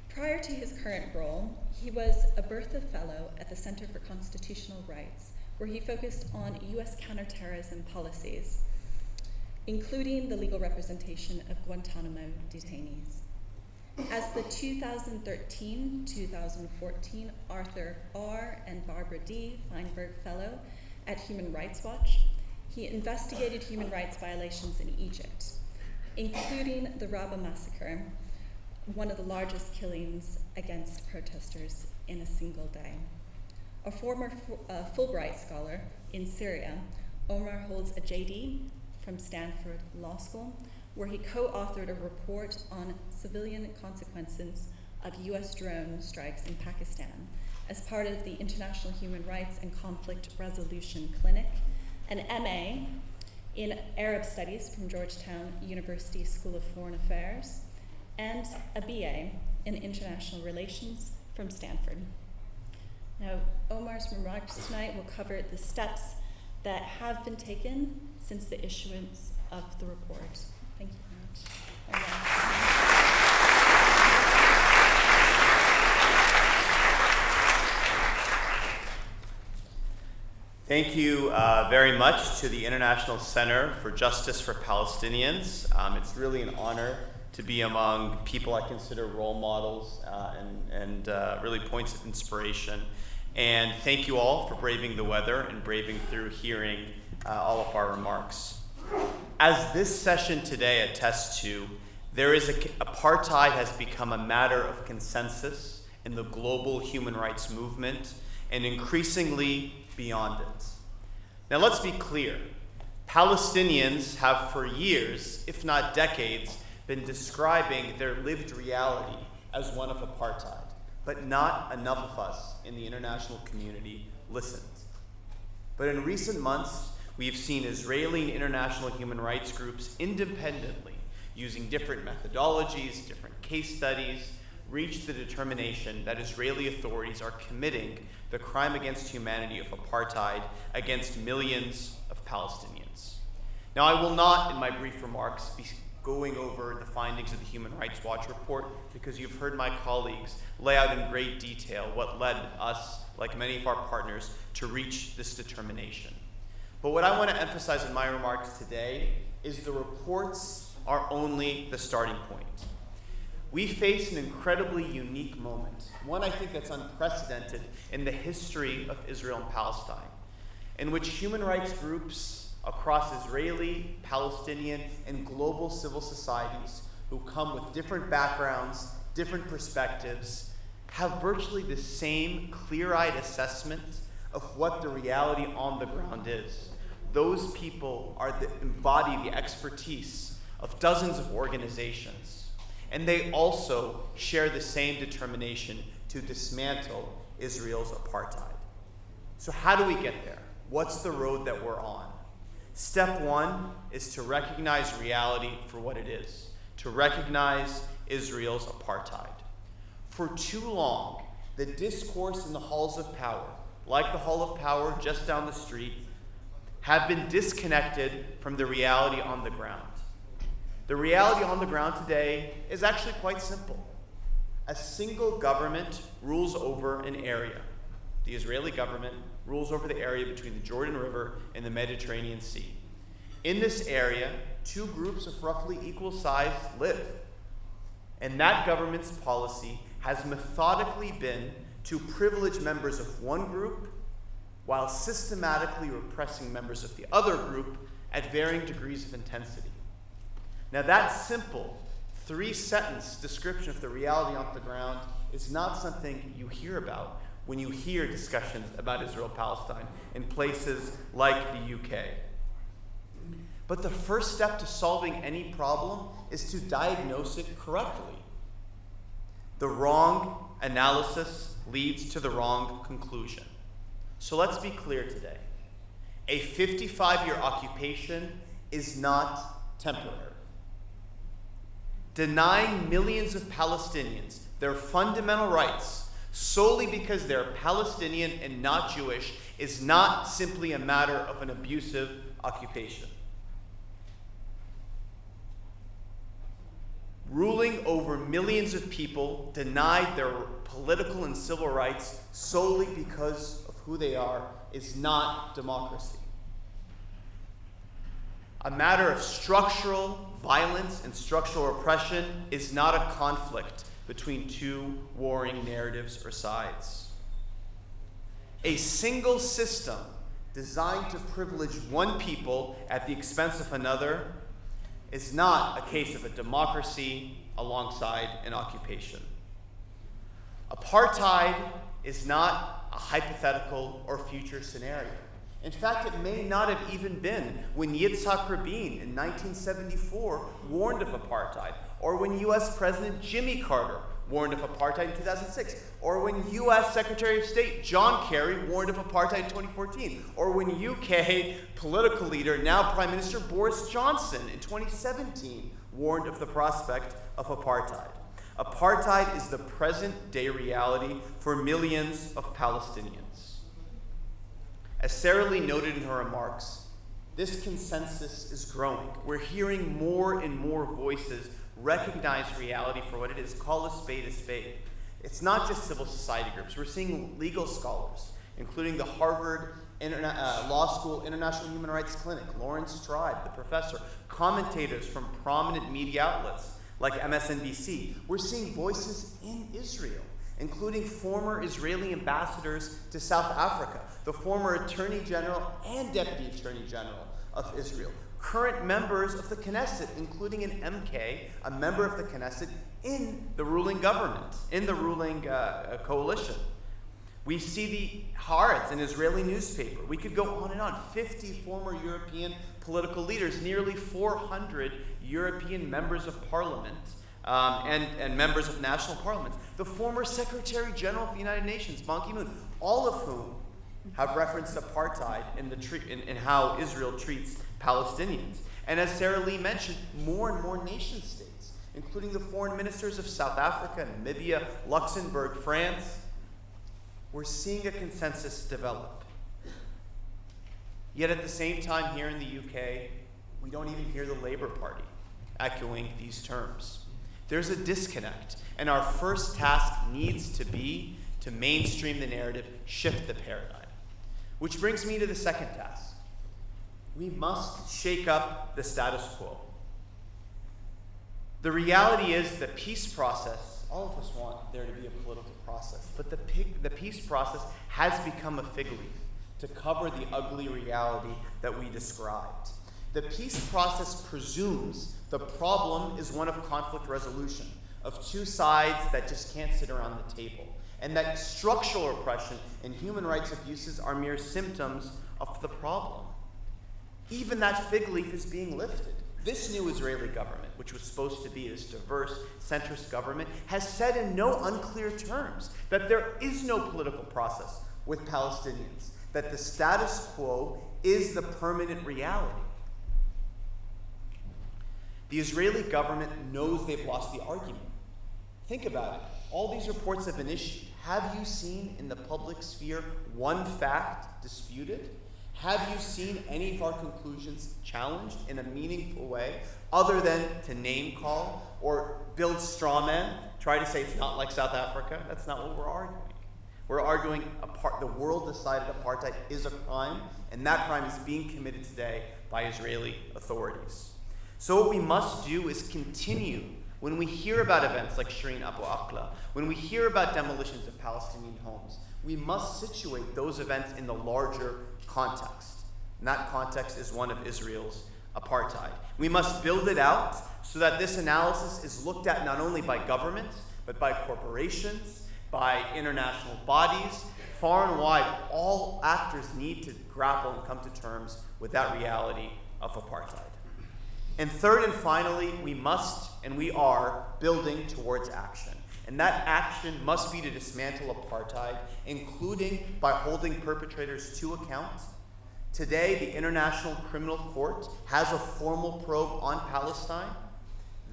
Prior to his current role, he was a Bertha Fellow at the Center for Constitutional Rights, where he focused on US counterterrorism policies, including the legal representation of Guantanamo detainees. As the 2013-2014 Arthur R. and Barbara D. Feinberg Fellow at Human Rights Watch, he investigated human rights violations in Egypt, including the Rabaa massacre, one of the largest killings against protesters in a single day. A former Fulbright scholar in Syria, Omar holds a JD from Stanford Law School, where he co-authored a report on civilian consequences of US drone strikes in Pakistan as part of the International Human Rights and Conflict Resolution Clinic, an MA in Arab Studies from Georgetown University School of Foreign Affairs, and a BA in International Relations from Stanford. Now, Omar's remarks tonight will cover the steps that have been taken since the issuance of the report. Thank you very much. Thank you very much to the International Center for Justice for Palestinians. It's really an honor to be among people I consider role models and really points of inspiration. And thank you all for braving the weather and braving through hearing all of our remarks. As this session today attests to, apartheid has become a matter of consensus in the global human rights movement and increasingly beyond it. Now let's be clear. Palestinians have for years, if not decades, been describing their lived reality as one of apartheid, but not enough of us in the international community listened. But in recent months, we've seen Israeli and international human rights groups independently, using different methodologies, different case studies, reach the determination that Israeli authorities are committing the crime against humanity of apartheid against millions of Palestinians. Now, I will not, in my brief remarks, be going over the findings of the Human Rights Watch report, because you've heard my colleagues lay out in great detail what led us, like many of our partners, to reach this determination. But what I want to emphasize in my remarks today is the reports are only the starting point. We face an incredibly unique moment, one I think that's unprecedented in the history of Israel and Palestine, in which human rights groups across Israeli, Palestinian, and global civil societies who come with different backgrounds, different perspectives, have virtually the same clear-eyed assessment of what the reality on the ground is. Those people embody the expertise of dozens of organizations. And they also share the same determination to dismantle Israel's apartheid. So how do we get there? What's the road that we're on? Step one is to recognize reality for what it is, to recognize Israel's apartheid. For too long, the discourse in the halls of power, like the Hall of Power just down the street, have been disconnected from the reality on the ground. The reality on the ground today is actually quite simple. A single government rules over an area. The Israeli government rules over the area between the Jordan River and the Mediterranean Sea. In this area, two groups of roughly equal size live. And that government's policy has methodically been to privilege members of one group while systematically repressing members of the other group at varying degrees of intensity. Now, that simple 3-sentence description of the reality on the ground is not something you hear about when you hear discussions about Israel-Palestine in places like the UK. But the first step to solving any problem is to diagnose it correctly. The wrong analysis leads to the wrong conclusion. So let's be clear today. A 55-year occupation is not temporary. Denying millions of Palestinians their fundamental rights solely because they're Palestinian and not Jewish is not simply a matter of an abusive occupation. Ruling over millions of people denied their political and civil rights solely because of who they are is not democracy. A matter of structural violence and structural oppression is not a conflict between two warring narratives or sides. A single system designed to privilege one people at the expense of another is not a case of a democracy alongside an occupation. Apartheid is not a hypothetical or future scenario. In fact, it may not have even been when Yitzhak Rabin in 1974 warned of apartheid, or when U.S. President Jimmy Carter warned of apartheid in 2006, or when U.S. Secretary of State John Kerry warned of apartheid in 2014, or when UK political leader, now Prime Minister Boris Johnson in 2017 warned of the prospect of apartheid. Apartheid is the present-day reality for millions of Palestinians. As Sarah Lee noted in her remarks, this consensus is growing. We're hearing more and more voices recognize reality for what it is. Call a spade a spade. It's not just civil society groups. We're seeing legal scholars, including the Harvard Law School International Human Rights Clinic, Lawrence Tribe, the professor, commentators from prominent media outlets like MSNBC. We're seeing voices in Israel, including former Israeli ambassadors to South Africa, the former Attorney General and Deputy Attorney General of Israel, current members of the Knesset, including an MK, a member of the Knesset in the ruling government, in the ruling coalition. We see the Haaretz, an Israeli newspaper. We could go on and on. 50 former European political leaders, nearly 400 European members of parliament, and members of national parliaments. The former Secretary General of the United Nations, Ban Ki-moon, all of whom have referenced apartheid in how Israel treats Palestinians. And as Sarah Lee mentioned, more and more nation states, including the foreign ministers of South Africa, Namibia, Luxembourg, France, we're seeing a consensus develop. Yet at the same time here in the UK, we don't even hear the Labour Party echoing these terms. There's a disconnect, and our first task needs to be to mainstream the narrative, shift the paradigm. Which brings me to the second task. We must shake up the status quo. The reality is the peace process, all of us want there to be a political process, but the peace process has become a fig leaf to cover the ugly reality that we described. The peace process presumes the problem is one of conflict resolution, of two sides that just can't sit around the table, and that structural oppression and human rights abuses are mere symptoms of the problem. Even that fig leaf is being lifted. This new Israeli government, which was supposed to be this diverse, centrist government, has said in no unclear terms that there is no political process with Palestinians, that the status quo is the permanent reality. The Israeli government knows they've lost the argument. Think about it. All these reports have been issued. Have you seen in the public sphere one fact disputed? Have you seen any of our conclusions challenged in a meaningful way, other than to name call or build straw men, try to say it's not like South Africa? That's not what we're arguing. We're arguing the world decided apartheid is a crime, and that crime is being committed today by Israeli authorities. So what we must do is continue, when we hear about events like Shireen Abu Akleh, when we hear about demolitions of Palestinian homes, we must situate those events in the larger context. And that context is one of Israel's apartheid. We must build it out so that this analysis is looked at not only by governments, but by corporations, by international bodies. Far and wide, all actors need to grapple and come to terms with that reality of apartheid. And third and finally, we must and we are building towards action. And that action must be to dismantle apartheid, including by holding perpetrators to account. Today, the International Criminal Court has a formal probe on Palestine.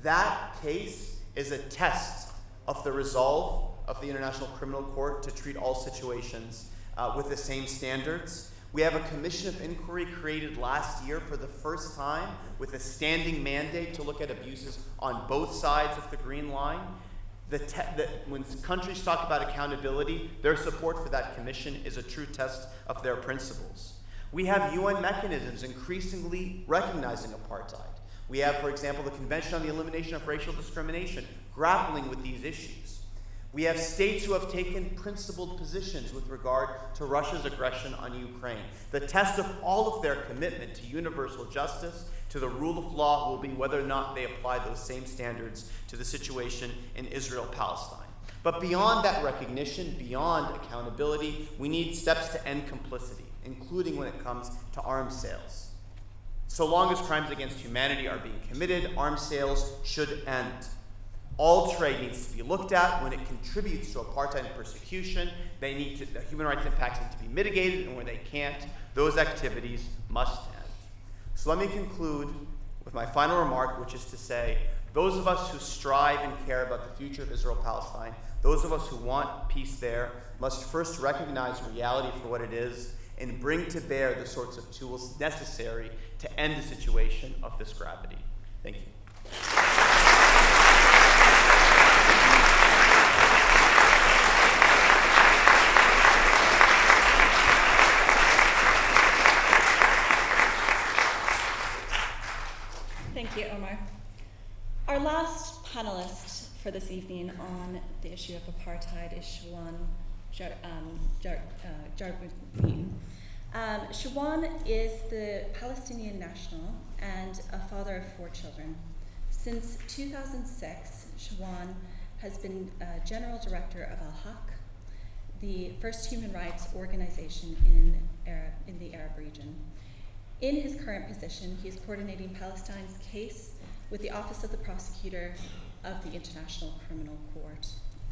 That case is a test of the resolve of the International Criminal Court to treat all situations with the same standards. We have a commission of inquiry created last year for the first time with a standing mandate to look at abuses on both sides of the Green Line. When countries talk about accountability, their support for that commission is a true test of their principles. We have UN mechanisms increasingly recognizing apartheid. We have, for example, the Convention on the Elimination of Racial Discrimination grappling with these issues. We have states who have taken principled positions with regard to Russia's aggression on Ukraine. The test of all of their commitment to universal justice, to the rule of law, will be whether or not they apply those same standards to the situation in Israel-Palestine. But beyond that recognition, beyond accountability, we need steps to end complicity, including when it comes to arms sales. So long as crimes against humanity are being committed, arms sales should end. All trade needs to be looked at when it contributes to apartheid and persecution. The human rights impacts need to be mitigated, and where they can't, those activities must end. So let me conclude with my final remark, which is to say, those of us who strive and care about the future of Israel-Palestine, those of us who want peace there, must first recognize reality for what it is and bring to bear the sorts of tools necessary to end a situation of this gravity. Thank you. Thank you, Omar. Our last panelist for this evening on the issue of apartheid is Shawan Jabarin. Shawan is the Palestinian national and a father of 4 children. Since 2006, Shawan has been General Director of Al-Haq, the first human rights organization in the Arab region. In his current position, he is coordinating Palestine's case with the Office of the Prosecutor of the International Criminal Court.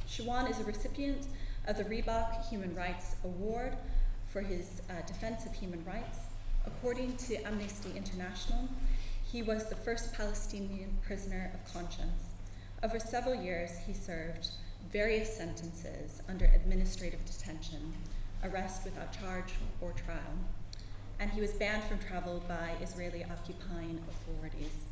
Shawan is a recipient of the Reebok Human Rights Award for his defense of human rights. According to Amnesty International, he was the first Palestinian prisoner of conscience. Over several years, he served various sentences under administrative detention, arrest without charge or trial, and he was banned from travel by Israeli occupying authorities.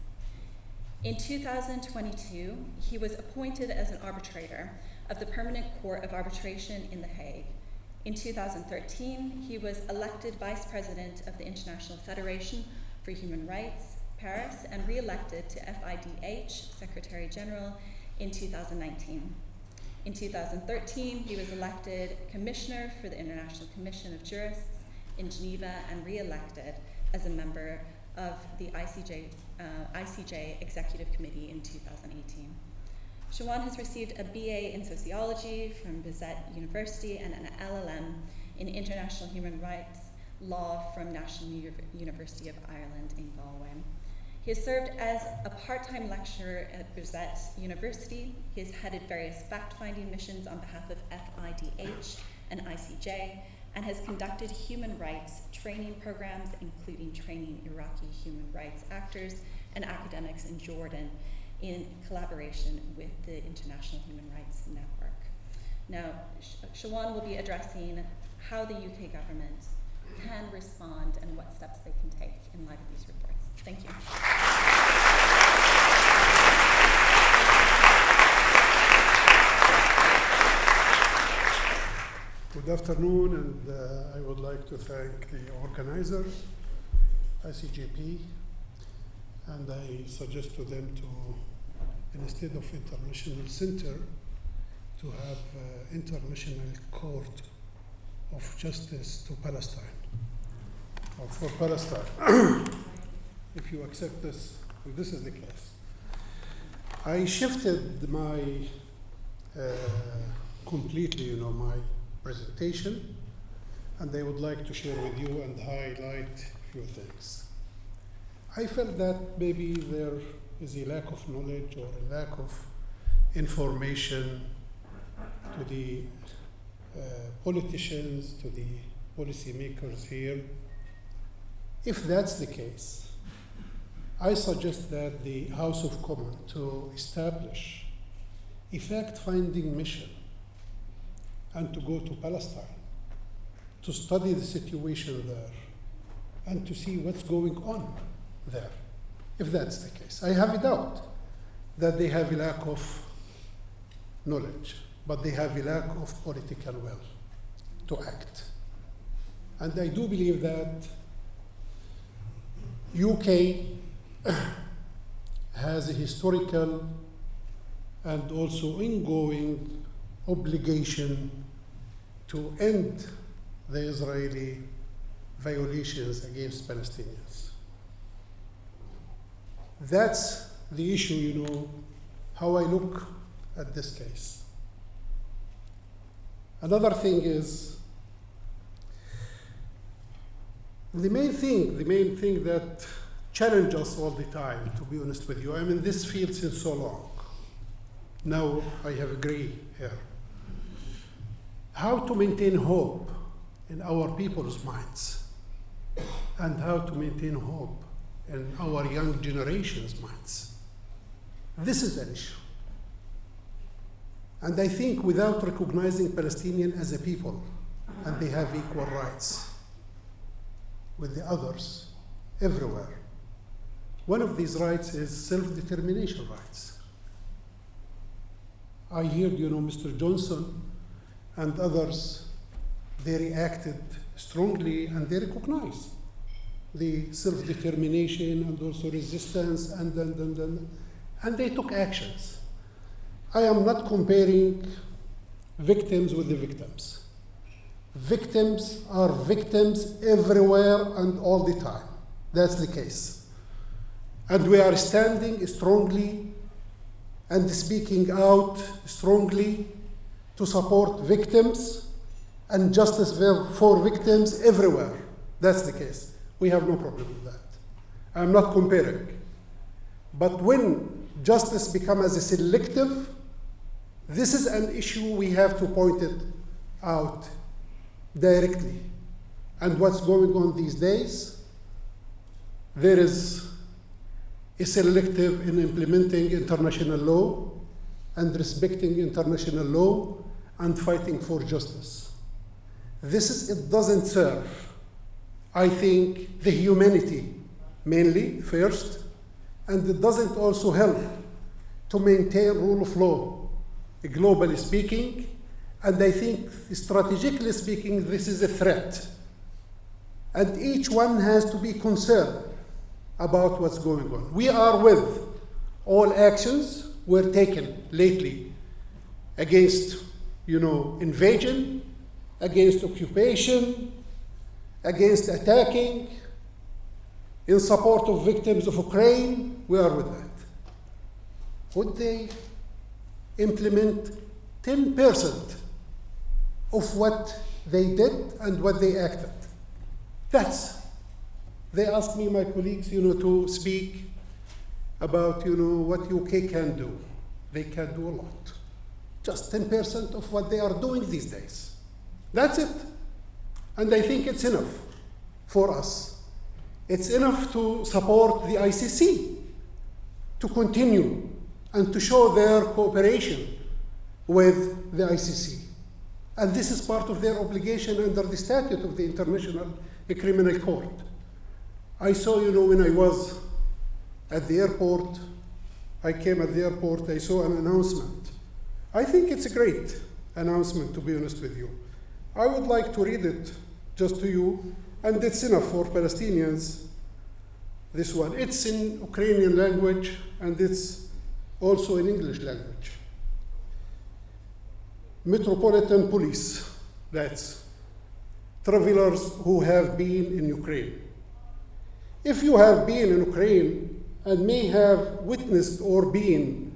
In 2022, he was appointed as an arbitrator of the Permanent Court of Arbitration in The Hague. In 2013, he was elected Vice President of the International Federation for Human Rights, Paris, and re-elected to FIDH Secretary General in 2019. In 2013, he was elected Commissioner for the International Commission of Jurists in Geneva and re-elected as a member of the ICJ Executive Committee in 2018. Shawan has received a BA in Sociology from Bizet University and an LLM in International Human Rights Law from National University of Ireland in Galway. He has served as a part-time lecturer at Bizet University. He has headed various fact-finding missions on behalf of FIDH and ICJ, and has conducted human rights training programs, including training Iraqi human rights actors and academics in Jordan in collaboration with the International Human Rights Network. Now, Shawan will be addressing how the UK government can respond and what steps they can take in light of these reports. Thank you. Good afternoon, and I would like to thank the organizers, ICJP, and I suggest to them to, instead of international center, to have international court of justice to Palestine, or for Palestine. If you accept this, if this is the case. I shifted my, completely, my presentation, and I would like to share with you and highlight a few things. I felt that maybe there is a lack of knowledge or a lack of information to the politicians, to the policymakers here. If that's the case, I suggest that the House of Commons to establish a fact-finding mission and to go to Palestine, to study the situation there, and to see what's going on there, if that's the case. I have a doubt that they have a lack of knowledge, but they have a lack of political will to act. And I do believe that UK has a historical and also ongoing obligation to end the Israeli violations against Palestinians. That's the issue, how I look at this case. Another thing is, the main thing that challenges us all the time, to be honest with you, I'm in this field since so long. Now I have agreed here. How to maintain hope in our people's minds, and how to maintain hope in our young generation's minds. This is an issue. And I think without recognizing Palestinians as a people, and they have equal rights with the others everywhere. One of these rights is self-determination rights. I heard, Mr. Johnson and others, they reacted strongly and they recognized the self-determination and also resistance and they took actions. I am not comparing victims with the victims. Victims are victims everywhere and all the time. That's the case. And we are standing strongly and speaking out strongly to support victims and justice for victims everywhere. That's the case. We have no problem with that. I'm not comparing. But when justice becomes as a selective, this is an issue we have to point it out directly. And what's going on these days, there is a selective in implementing international law and respecting international law and fighting for justice. It doesn't serve, I think, the humanity mainly first, and it doesn't also help to maintain rule of law, globally speaking, and I think strategically speaking, this is a threat. And each one has to be concerned about what's going on. We are with all actions were taken lately against, invasion, against occupation, against attacking, in support of victims of Ukraine. We are with that. Would they implement 10% of what they did and what they acted? They asked me, my colleagues, to speak about, what UK can do. They can do a lot. Just 10% of what they are doing these days. That's it. And I think it's enough for us. It's enough to support the ICC to continue and to show their cooperation with the ICC. And this is part of their obligation under the statute of the International Criminal Court. I saw, when I was at the airport, I came at the airport, I saw an announcement. I think it's a great announcement, to be honest with you. I would like to read it just to you, and it's enough for Palestinians, this one. It's in Ukrainian language, and it's also in English language. Metropolitan Police, that's travelers who have been in Ukraine. If you have been in Ukraine and may have witnessed or been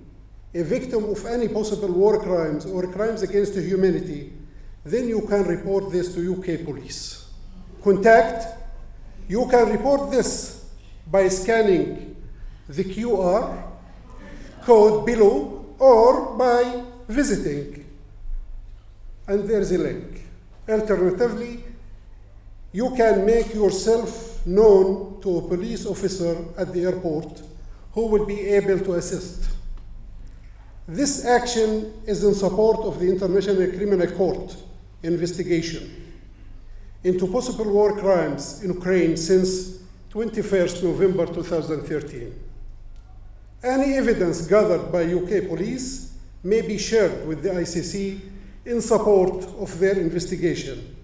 a victim of any possible war crimes or crimes against humanity, then you can report this to UK police. You can report this by scanning the QR code below or by visiting, and there's a link. Alternatively, you can make yourself known to a police officer at the airport who will be able to assist. This action is in support of the International Criminal Court investigation into possible war crimes in Ukraine since 21st November 2013. Any evidence gathered by UK police may be shared with the ICC in support of their investigation.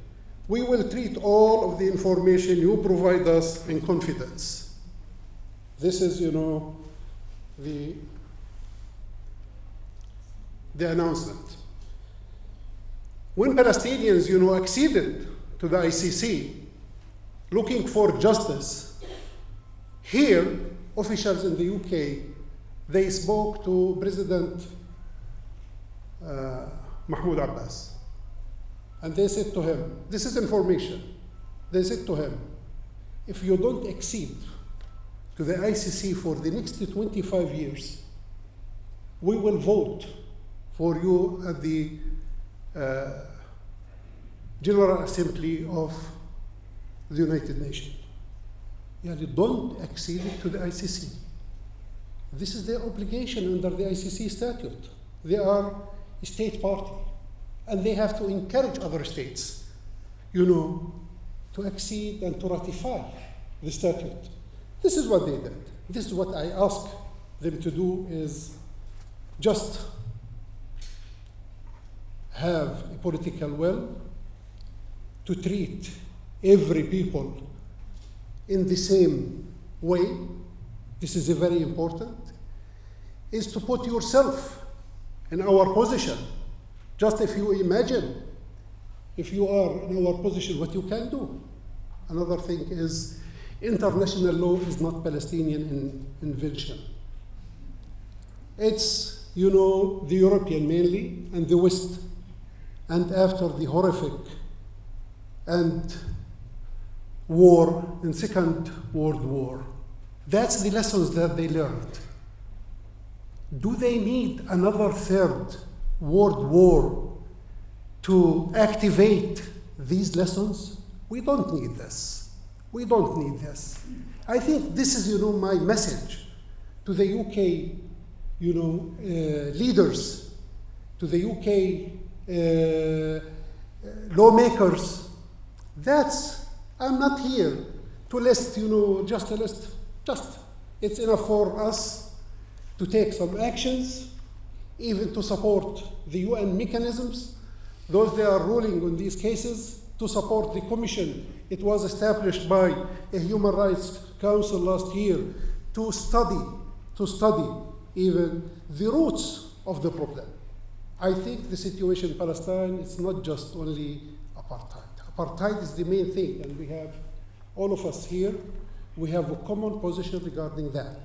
We will treat all of the information you provide us in confidence. This is, the announcement. When Palestinians, acceded to the ICC looking for justice, here, officials in the UK, they spoke to President Mahmoud Abbas. And they said to him, this is information, they said to him, if you don't accede to the ICC for the next 25 years, we will vote for you at the General Assembly of the United Nations. Don't accede to the ICC. This is their obligation under the ICC statute. They are a state party, and they have to encourage other states, to accede and to ratify the statute. This is what they did. This is what I ask them to do, is just have a political will to treat every people in the same way. This is very important, is to put yourself in our position. Just if you imagine, if you are in our position, what you can do. Another thing is, international law is not Palestinian invention. It's, the European mainly, and the West, and after the horrific and war in Second World War. That's the lessons that they learned. Do they need another Third World War to activate these lessons? We don't need this. We don't need this. I think this is, my message to the UK, leaders, to the UK lawmakers. I'm not here to list, just a list. It's enough for us to take some actions, even to support the UN mechanisms, those they are ruling on these cases, to support the commission. It was established by a Human Rights Council last year to study even the roots of the problem. I think the situation in Palestine is not just only apartheid. Apartheid is the main thing, and we have, all of us here, we have a common position regarding that.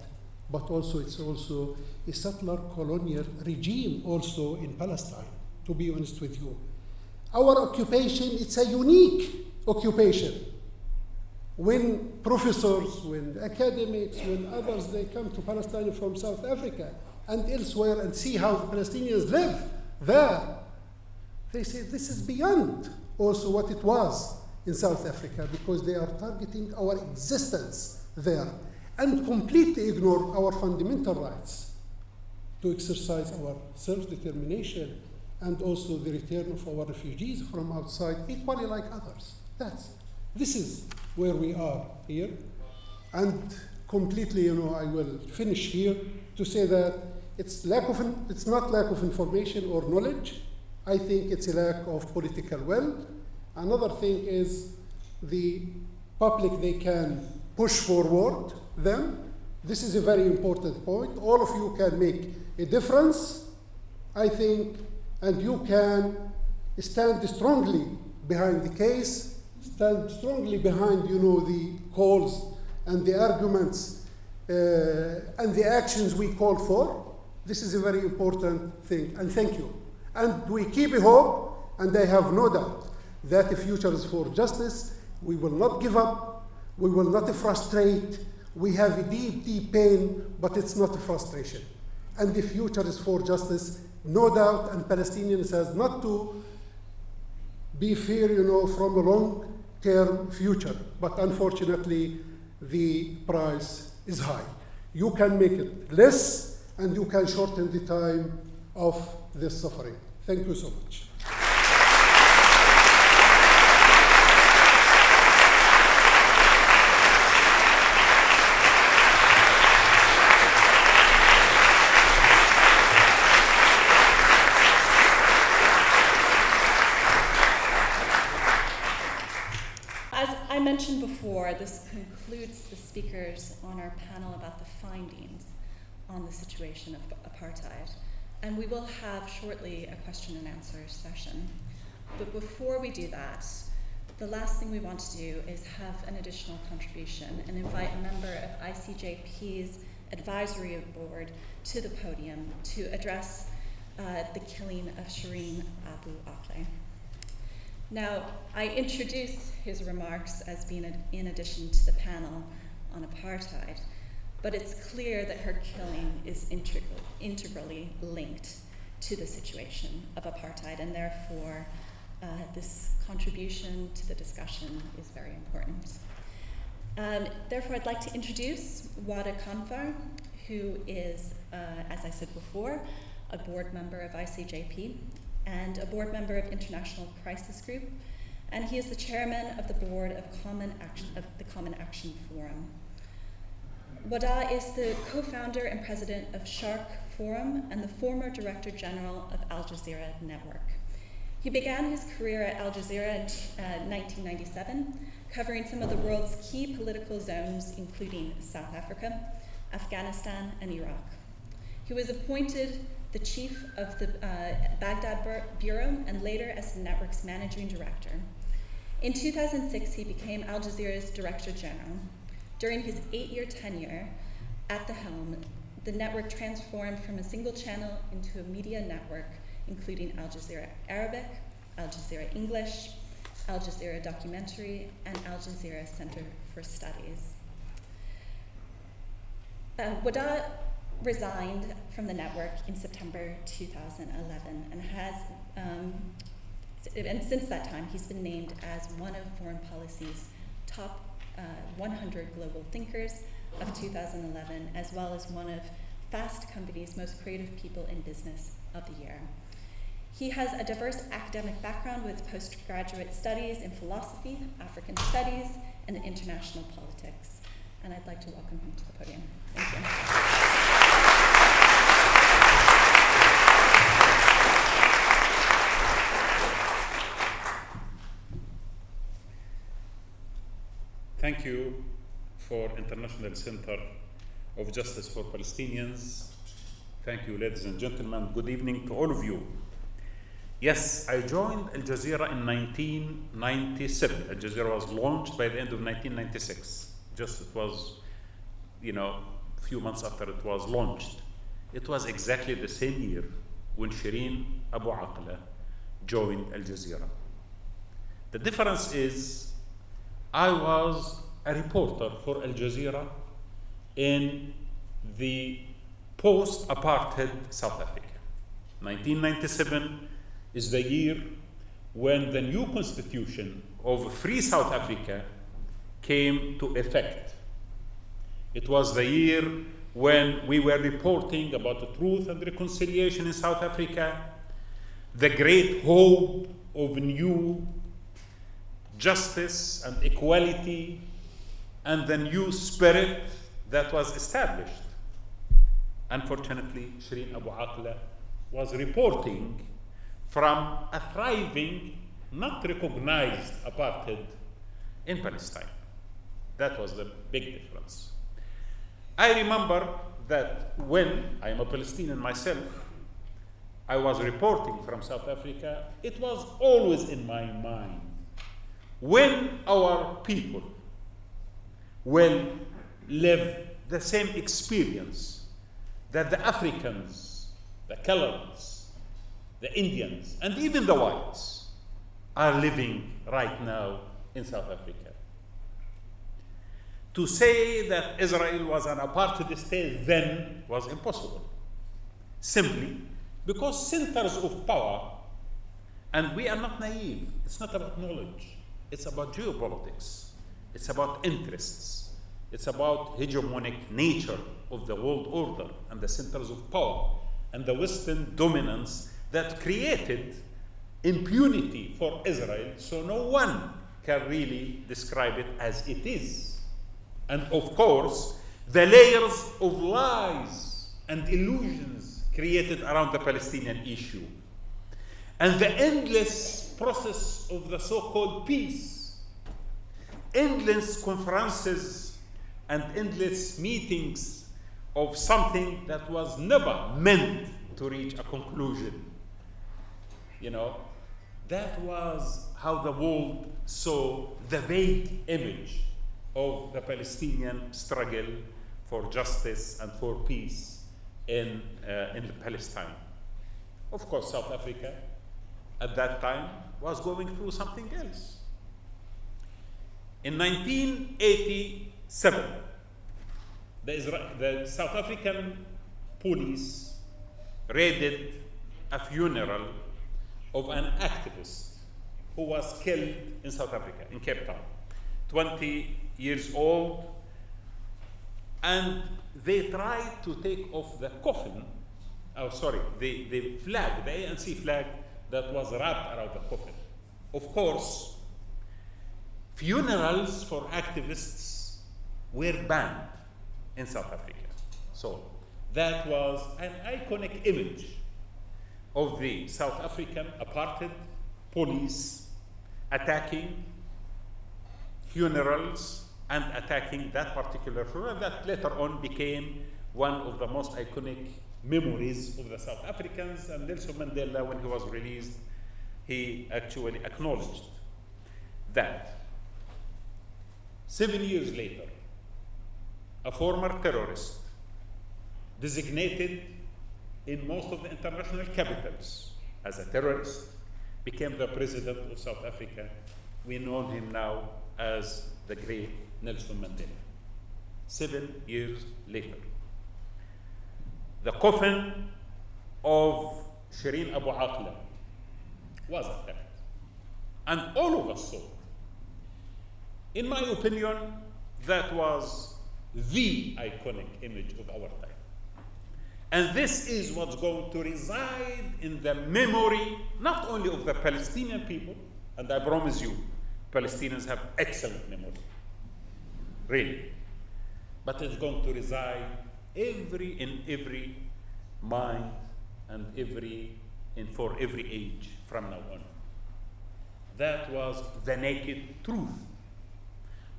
But also, it's also a settler colonial regime also in Palestine, to be honest with you. Our occupation, it's a unique occupation. When professors, when academics, when others, they come to Palestine from South Africa and elsewhere and see how the Palestinians live there, they say this is beyond also what it was in South Africa, because they are targeting our existence there. and completely ignore our fundamental rights to exercise our self-determination and also the return of our refugees from outside equally like others. This is where we are here. And completely, I will finish here to say that it's not lack of information or knowledge. I think it's a lack of political will. Another thing is the public, they can push forward them. This is a very important point. All of you can make a difference, I think, and you can stand strongly behind the case, stand strongly behind, the calls and the arguments and the actions we call for. This is a very important thing, and thank you. And we keep a hope, and I have no doubt that the future is for justice. We will not give up. We will not frustrate. We have a deep, deep pain, but it's not a frustration. And the future is for justice, no doubt, and Palestinians has not to be fear, from a long-term future. But unfortunately, the price is high. You can make it less, and you can shorten the time of this suffering. Thank you so much. As I mentioned before, this concludes the speakers on our panel about the findings on the situation of apartheid. And we will have shortly a question and answer session. But before we do that, the last thing we want to do is have an additional contribution and invite a member of ICJP's advisory board to the podium to address the killing of Shireen Abu Akleh. Now, I introduce his remarks as being in addition to the panel on apartheid, but it's clear that her killing is integrally linked to the situation of apartheid, and therefore this contribution to the discussion is very important. Therefore, I'd like to introduce Wadah Khanfar, who is, as I said before, a board member of ICJP and a board member of International Crisis Group, and he is the chairman of the board of the Common Action Forum. Wadah is the co-founder and president of Shark Forum and the former director general of Al Jazeera Network. He began his career at Al Jazeera in 1997, covering some of the world's key political zones, including South Africa, Afghanistan, and Iraq. He was appointed the chief of the Baghdad Bureau and later as the network's managing director. In 2006, he became Al Jazeera's director general. During his 8-year tenure at the helm, the network transformed from a single channel into a media network, including Al Jazeera Arabic, Al Jazeera English, Al Jazeera Documentary, and Al Jazeera Center for Studies. Wadah resigned from the network in September 2011 and and since that time he's been named as one of Foreign Policy's top 100 global thinkers of 2011, as well as one of Fast Company's most creative people in business of the year. He has a diverse academic background with postgraduate studies in philosophy, African studies, and international politics. And I'd like to welcome him to the podium. Thank you. Thank you for International Center of Justice for Palestinians. Thank you, ladies and gentlemen. Good evening to all of you. Yes, I joined Al Jazeera in 1997. Al Jazeera was launched by the end of 1996. It was, a few months after it was launched. It was exactly the same year when Shireen Abu Akleh joined Al Jazeera. The difference is I was a reporter for Al Jazeera in the post-apartheid South Africa. 1997 is the year when the new constitution of Free South Africa came to effect. It was the year when we were reporting about the truth and reconciliation in South Africa, the great hope of new justice and equality, and the new spirit that was established. Unfortunately, Shireen Abu Akleh was reporting from a thriving, not recognized apartheid in Palestine. That was the big difference. I remember that when I am a Palestinian myself, I was reporting from South Africa, it was always in my mind, when our people will live the same experience that the Africans, the coloreds, the Indians, and even the whites are living right now in South Africa. To say that Israel was an apartheid state then was impossible, simply because centers of power, and we are not naive, it's not about knowledge, it's about geopolitics, it's about interests, it's about hegemonic nature of the world order and the centers of power and the Western dominance that created impunity for Israel, so no one can really describe it as it is. And of course, the layers of lies and illusions created around the Palestinian issue, and the endless process of the so-called peace, endless conferences and endless meetings of something that was never meant to reach a conclusion. You know, that was how the world saw the vague image of the Palestinian struggle for justice and for peace in Palestine. Of course, South Africa at that time was going through something else. In 1987, the South African police raided a funeral of an activist who was killed in South Africa, in Cape Town, 20 years old, and they tried to take off the coffin, the flag, the ANC flag that was wrapped around the coffin. Of course, funerals for activists were banned in South Africa. So that was an iconic image of the South African apartheid police attacking funerals and attacking that particular funeral that later on became one of the most iconic memories of the South Africans. And Nelson Mandela, when he was released, he actually acknowledged that 7 years later, a former terrorist designated in most of the international capitals as a terrorist became the president of South Africa. We know him now as the great Nelson Mandela. 7 years later, the coffin of Shireen Abu Akleh was attacked, and all of us saw it. In my opinion, that was the iconic image of our time. And this is what's going to reside in the memory, not only of the Palestinian people, and I promise you, Palestinians have excellent memory, really. But it's going to reside in every mind and for every age from now on. That was the naked truth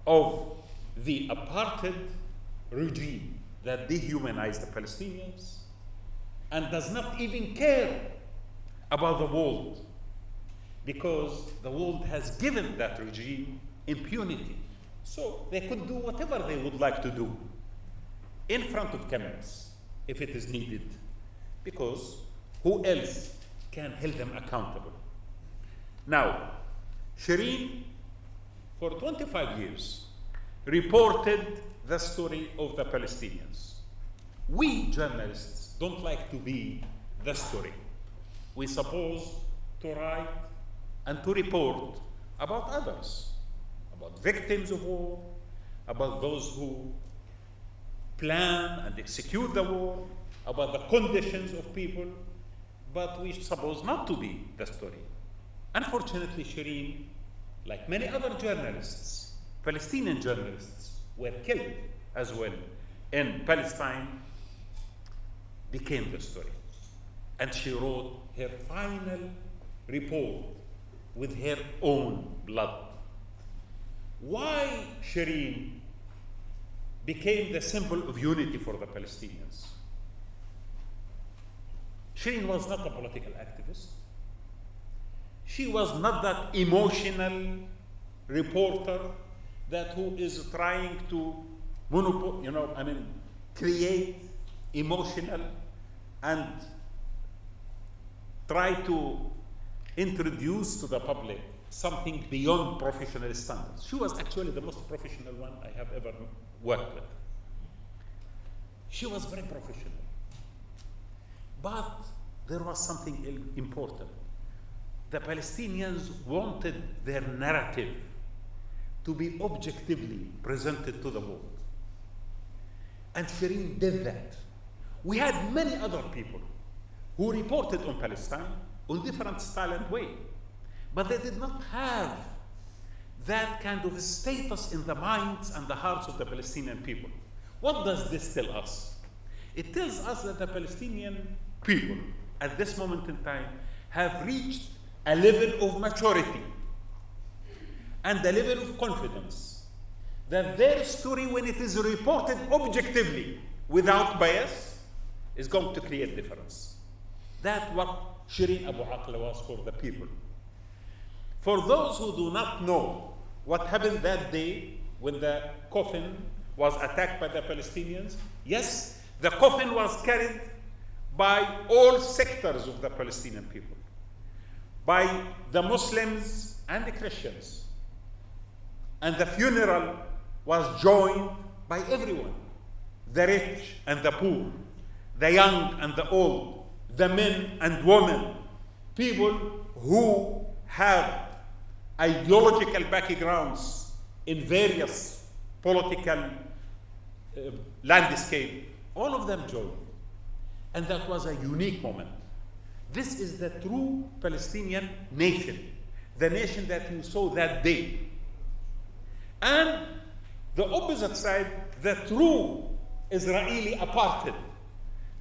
of the apartheid regime that dehumanized the Palestinians and does not even care about the world, because the world has given that regime impunity. So they could do whatever they would like to do in front of cameras if it is needed, because who else can hold them accountable? Now, Shireen, for 25 years, reported the story of the Palestinians. We journalists don't like to be the story. We're supposed to write and to report about others, about victims of war, about those who plan and execute the war, about the conditions of people, but we suppose not to be the story. Unfortunately, Shireen, like many other journalists, Palestinian journalists, were killed as well in Palestine, became the story. And she wrote her final report with her own blood. Why Shireen became the symbol of unity for the Palestinians? Shireen was not a political activist. She was not that emotional reporter that who is trying to create emotional and try to introduce to the public something beyond professional standards. She was actually the most professional one I have ever worked with. She was very professional. But there was something important. The Palestinians wanted their narrative to be objectively presented to the world. And Shireen did that. We had many other people who reported on Palestine in different style and way, but they did not have that kind of status in the minds and the hearts of the Palestinian people. What does this tell us? It tells us that the Palestinian people at this moment in time have reached a level of maturity and a level of confidence that their story, when it is reported objectively without bias, is going to create difference. That's what Shireen Abu Akleh was for the people. For those who do not know what happened that day when the coffin was attacked by the Palestinians, yes, the coffin was carried by all sectors of the Palestinian people, by the Muslims and the Christians. And the funeral was joined by everyone, the rich and the poor, the young and the old, the men and women, people who have ideological backgrounds in various political landscape, all of them joined. And that was a unique moment. This is the true Palestinian nation, the nation that you saw that day. And the opposite side, the true Israeli apartheid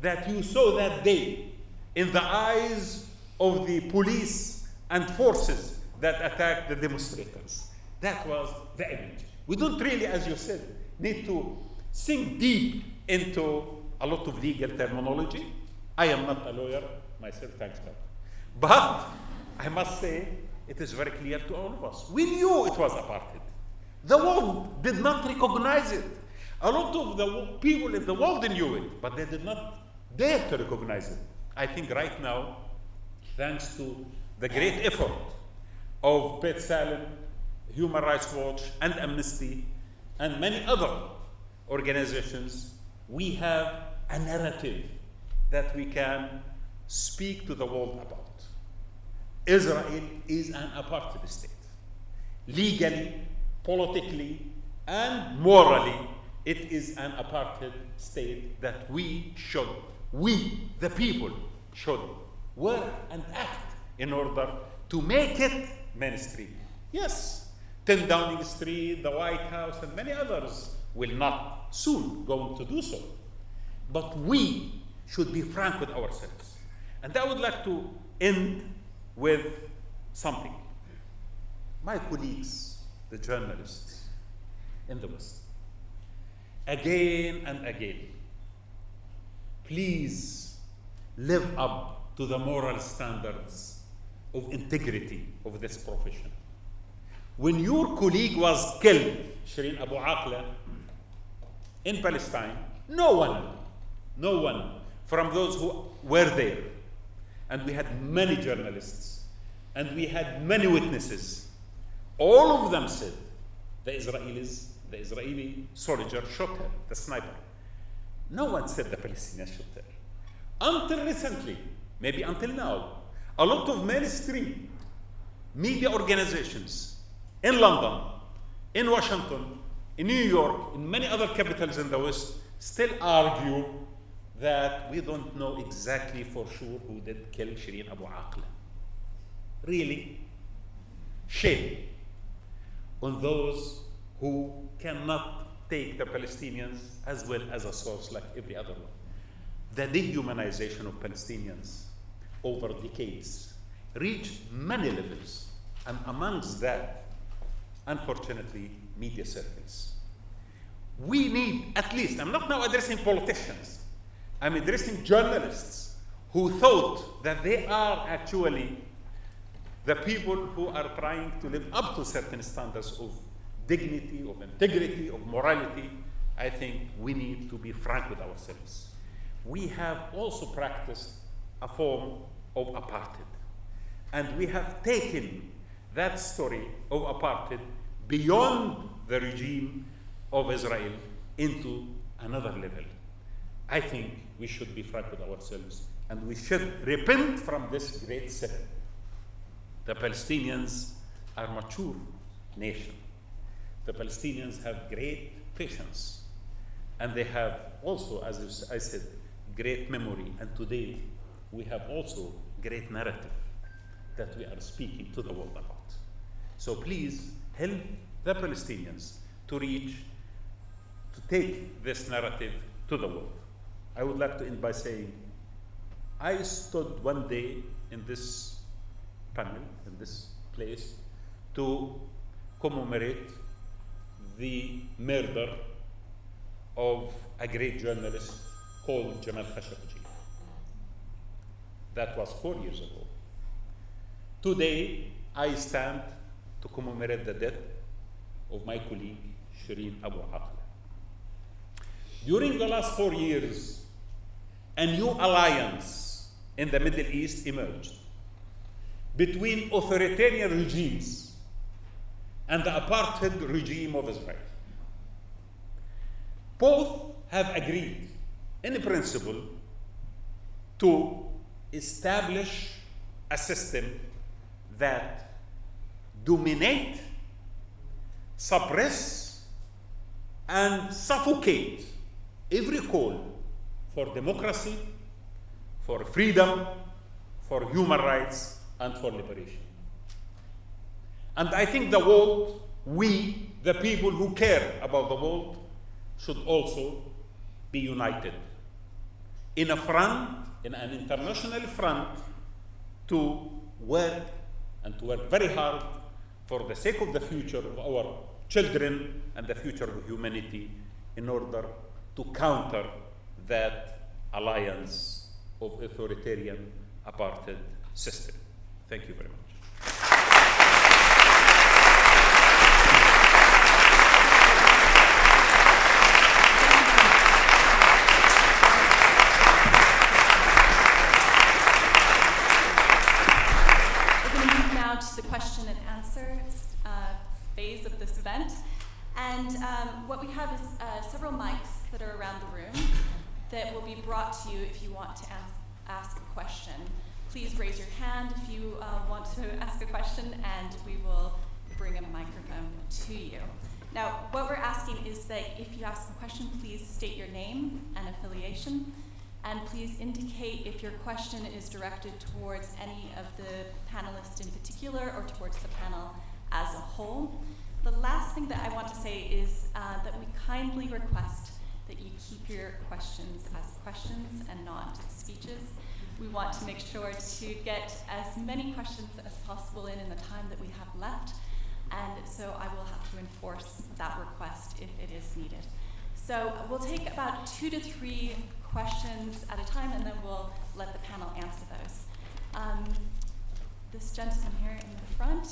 that you saw that day in the eyes of the police and forces that attacked the demonstrators. That was the image. We don't really, as you said, need to sink deep into a lot of legal terminology. I am not a lawyer myself, thanks God. But I must say, it is very clear to all of us. We knew it was apartheid. The world did not recognize it. A lot of the people in the world knew it, but they did not dare to recognize it. I think right now, thanks to the great effort of Beth Salem, Human Rights Watch, and Amnesty, and many other organizations, we have a narrative that we can speak to the world about. Israel is an apartheid state. Legally, politically, and morally, it is an apartheid state that we, the people, should work and act in order to make it mainstream. Yes, 10 Downing Street, the White House, and many others will not soon going to do so. But we should be frank with ourselves. And I would like to end with something. My colleagues, the journalists in the West, again and again, please live up to the moral standards of integrity of this profession. When your colleague was killed, Shireen Abu Akleh, in Palestine, no one from those who were there, and we had many journalists, and we had many witnesses, all of them said the Israeli soldier shot her, the sniper. No one said the Palestinians shot her. Until recently, maybe until now, a lot of mainstream media organizations in London, in Washington, in New York, in many other capitals in the West, still argue that we don't know exactly for sure who did kill Shireen Abu Akleh. Really? Shame on those who cannot take the Palestinians as well as a source like every other one. The dehumanization of Palestinians over decades reached many levels, and amongst that, unfortunately, media circles. We need, at least, I'm not now addressing politicians, I'm addressing journalists who thought that they are actually the people who are trying to live up to certain standards of dignity, of integrity, of morality. I think we need to be frank with ourselves. We have also practiced a form of apartheid. And we have taken that story of apartheid beyond the regime of Israel into another level. I think we should be frank with ourselves and we should repent from this great sin. The Palestinians are a mature nation. The Palestinians have great patience. And they have also, as I said, great memory. And today, we have also great narrative that we are speaking to the world about. So please help the Palestinians to take this narrative to the world. I would like to end by saying, I stood one day in this panel, in this place, to commemorate the murder of a great journalist called Jamal Khashoggi. That was 4 years ago. Today, I stand to commemorate the death of my colleague, Shireen Abu Akleh. During the last 4 years, a new alliance in the Middle East emerged between authoritarian regimes and the apartheid regime of Israel. Both have agreed, in principle, to establish a system that dominate, suppress, and suffocate every call for democracy, for freedom, for human rights, and for liberation. And I think the world, we, the people who care about the world, should also be united in a front, in an international front, to work and to work very hard for the sake of the future of our children and the future of humanity in order to counter that alliance of authoritarian apartheid system. Thank you very much. To the question and answer phase of this event. And what we have is several mics that are around the room that will be brought to you if you want to ask a question. Please raise your hand if you want to ask a question, and we will bring a microphone to you. Now, what we're asking is that if you ask a question, please state your name and affiliation. And please indicate if your question is directed towards any of the panelists in particular or towards the panel as a whole. The last thing that I want to say is that we kindly request that you keep your questions as questions and not speeches. We want to make sure to get as many questions as possible in the time that we have left. And so I will have to enforce that request if it is needed. So we'll take about 2 to 3 questions at a time, and then we'll let the panel answer those. This gentleman here in the front,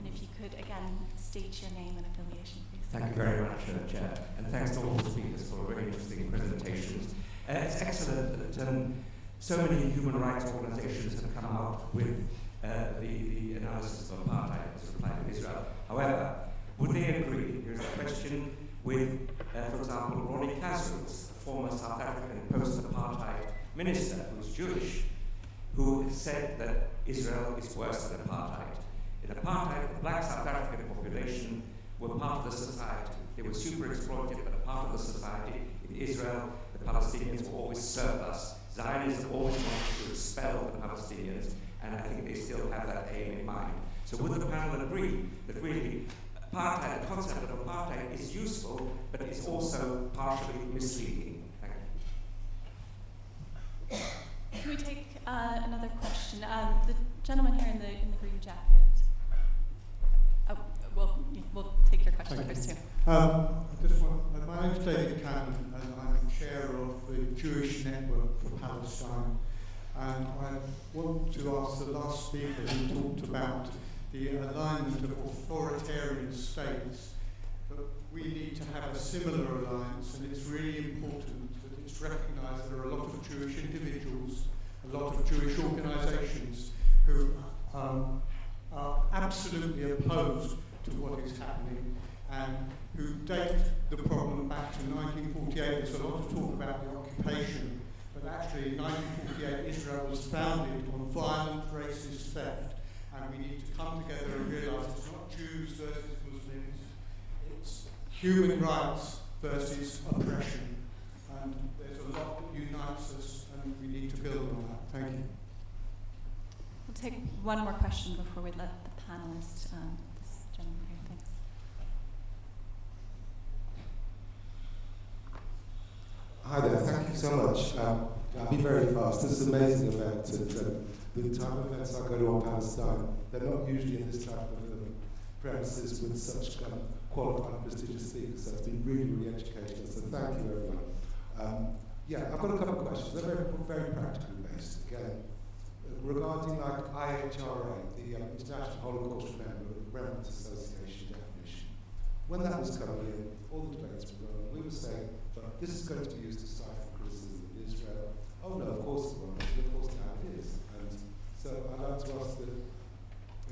if you could again state your name and affiliation, please. Thank you very much, Chair, and thanks to all the speakers for very interesting presentations. It's excellent that so many human rights organizations have come out with the analysis of apartheid as applied to Israel. However, would they agree, here's a question, with, for example, Ronnie Kasrils, a former South African post-apartheid minister who's Jewish, who said that Israel is worse than apartheid. In apartheid, the black South African population were part of the society. They were super exploited, but a part of the society. In Israel, the Palestinians were always surplus. Zionists always wanted to expel the Palestinians, and I think they still have that aim in mind. So would the panel agree that really apartheid, the concept of apartheid is useful, but it's also partially misleading? Thank you. Can we take another question? The gentleman here in the green jacket. Oh, we'll take your question first too. My name's David Cannon, and I'm chair of the Jewish Network for Palestine. And I want to ask the last speaker who talked about the alignment of authoritarian states, that we need to have a similar alliance, and it's really important that it's recognised there are a lot of Jewish individuals, a lot of Jewish organisations who are absolutely opposed to what is happening and who date the problem back to 1948. There's a lot of talk about the occupation, but actually in 1948 Israel was founded on violent racist theft, and we need to come together and realise it's not Jews versus Muslims, it's human rights versus oppression, and there's a lot that unites us and we need to build on that. Thank you. We'll take one more question before we let the panelists, this gentleman here, thanks. Hi there, thank you so much. I'll be very fast. This is an amazing event. The type of events I go to on Palestine, they're not usually in this type of premises with such qualified, prestigious speakers. So it's been really, really educational. So thank you, everyone. I've got a couple of questions. They're very, very practically based. Again, regarding like IHRA, the International Holocaust Remembrance Association definition. When that was coming in, all the debates were going on. We were saying, but this is going to be used to stifle criticism in Israel. Oh no, of course it won't. Of course now it is. And so I'd like to ask that,